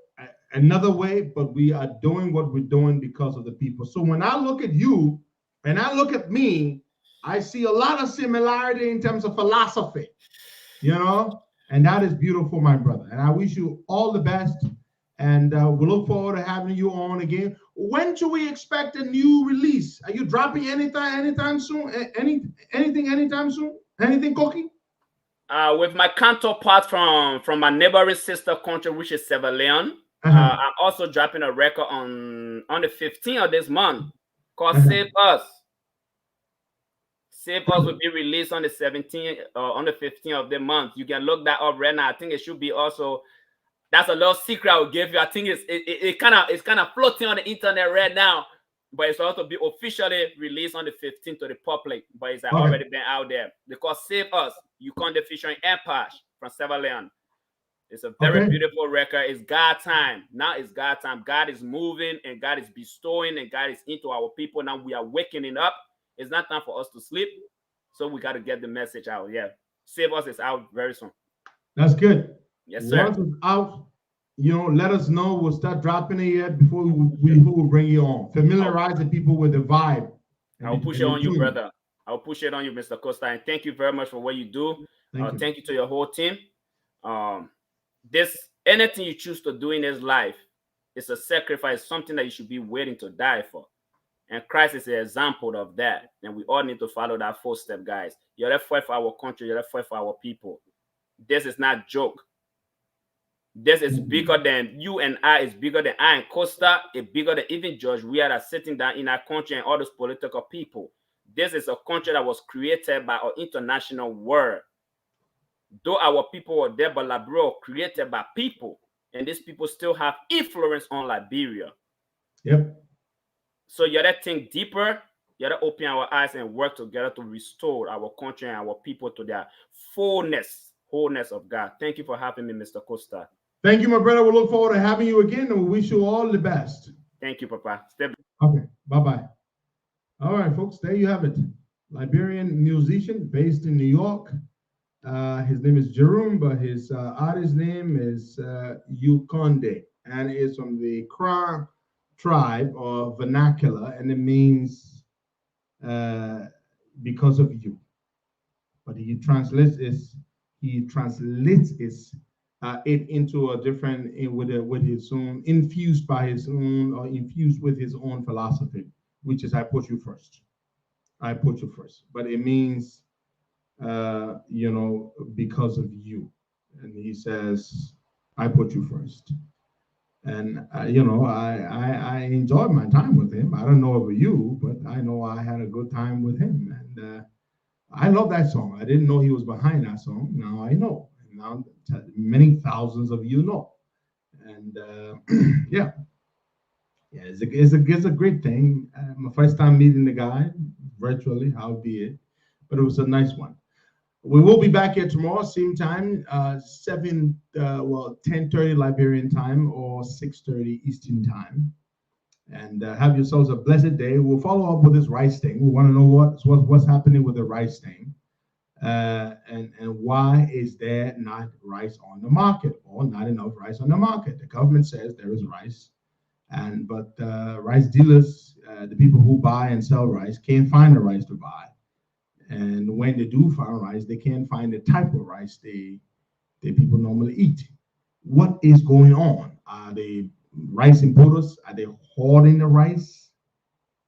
another way, but we are doing what we're doing because of the people. So when I look at you and I look at me, I see a lot of similarity in terms of philosophy, and that is beautiful, my brother. And I wish you all the best. And we look forward to having you on again. When should we expect a new release? Are you dropping anytime soon? Anything anytime soon? Anything, Koki? With my counterpart from my neighboring sister country, which is Sierra Leone. I'm also dropping a record on the 15th of this month called Save Us. Save Us will be released on the 17th or on the 15th of the month. You can look that up right now. I think it should be also. That's a little secret I will give you. I think it's kind of floating on the internet right now, but it's also be officially released on the 15th to the public. But it's already been out there because Save Us, you can't featuring Empire from Severleon. It's a very beautiful record. It's God time. Now it's God time. God is moving and God is bestowing and God is into our people. Now we are waking up. It's not time for us to sleep. So we got to get the message out. Yeah. Save Us is out very soon. That's good. Yes, sir. Once it's out, let us know. We'll start dropping it yet before we will bring you on. Familiarize the people with the vibe. I'll push it on you, brother. I'll push it on you, Mr. Costa. And thank you very much for what you do. Thank you to your whole team. Anything you choose to do in this life is a sacrifice, something that you should be waiting to die for. And Christ is an example of that. And we all need to follow that footstep, guys. You're that fight for our country. You're that fight for our people. This is not a joke. This is bigger than you and I. It's bigger than I and Costa. It's bigger than even George. We are sitting down in our country and all those political people. This is a country that was created by our international world. Though our people were there, but Liberia was created by people. And these people still have influence on Liberia. Yep. So you gotta think deeper. You gotta open our eyes and work together to restore our country and our people to their wholeness of God. Thank you for having me, Mr. Costa. Thank you, my brother. We look forward to having you again, and we wish you all the best. Thank you, Papa. Okay, bye-bye. All right, folks, there you have it. Liberian musician based in New York. His name is Jerome, but his artist name is Yukonde, and it's from the Kra tribe or vernacular, and it means because of you. But he translates it into a different with his own, infused with his own philosophy, which is I put you first. I put you first. But it means because of you. And he says, I put you first. And I enjoyed my time with him. I don't know about you, but I know I had a good time with him. And I love that song. I didn't know he was behind that song. Now I know. And now many thousands of you know. And it's a great thing. My first time meeting the guy virtually, howbeit, but it was a nice one. We will be back here tomorrow, same time, 10:30 Liberian time or 6:30 Eastern time. And have yourselves a blessed day. We'll follow up with this rice thing. We want to know what's happening with the rice thing, and why is there not rice on the market or not enough rice on the market? The government says there is rice, but rice dealers, the people who buy and sell rice, can't find the rice to buy. And when they do find rice, they can't find the type of rice the people normally eat. What is going on? Are they rice importers? Are they hoarding the rice?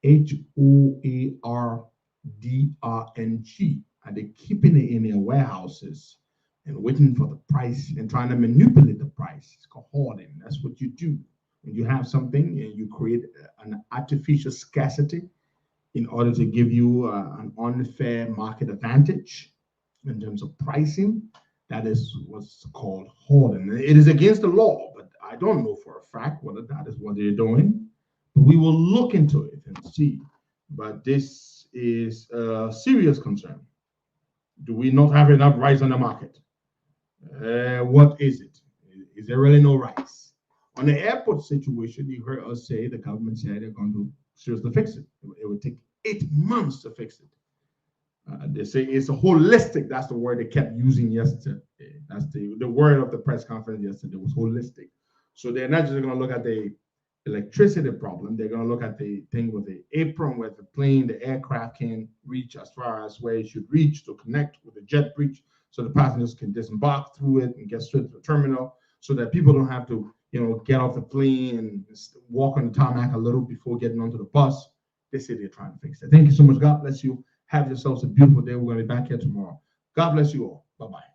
HOARDRNG. Are they keeping it in their warehouses and waiting for the price and trying to manipulate the price? It's called hoarding. That's what you do. When you have something and you create an artificial scarcity in order to give you an unfair market advantage in terms of pricing, that is what's called hoarding. It is against the law, but I don't know for a fact whether that is what they're doing. But we will look into it and see. But this is a serious concern. Do we not have enough rice on the market? What is it? Is there really no rice? On the airport situation, you heard us say, the government said they're going to seriously fix it. It would take 8 months to fix it. They say it's a holistic. That's the word they kept using yesterday. That's the word of the press conference yesterday was holistic. So they're not just going to look at the electricity problem. They're going to look at the thing with the apron where the aircraft can reach as far as where it should reach to connect with the jet bridge, so the passengers can disembark through it and get straight to the terminal, so that people don't have to, get off the plane and walk on the tarmac a little before getting onto the bus. They say they're trying to fix it. Thank you so much. God bless you. Have yourselves a beautiful day. We're going to be back here tomorrow. God bless you all. Bye-bye.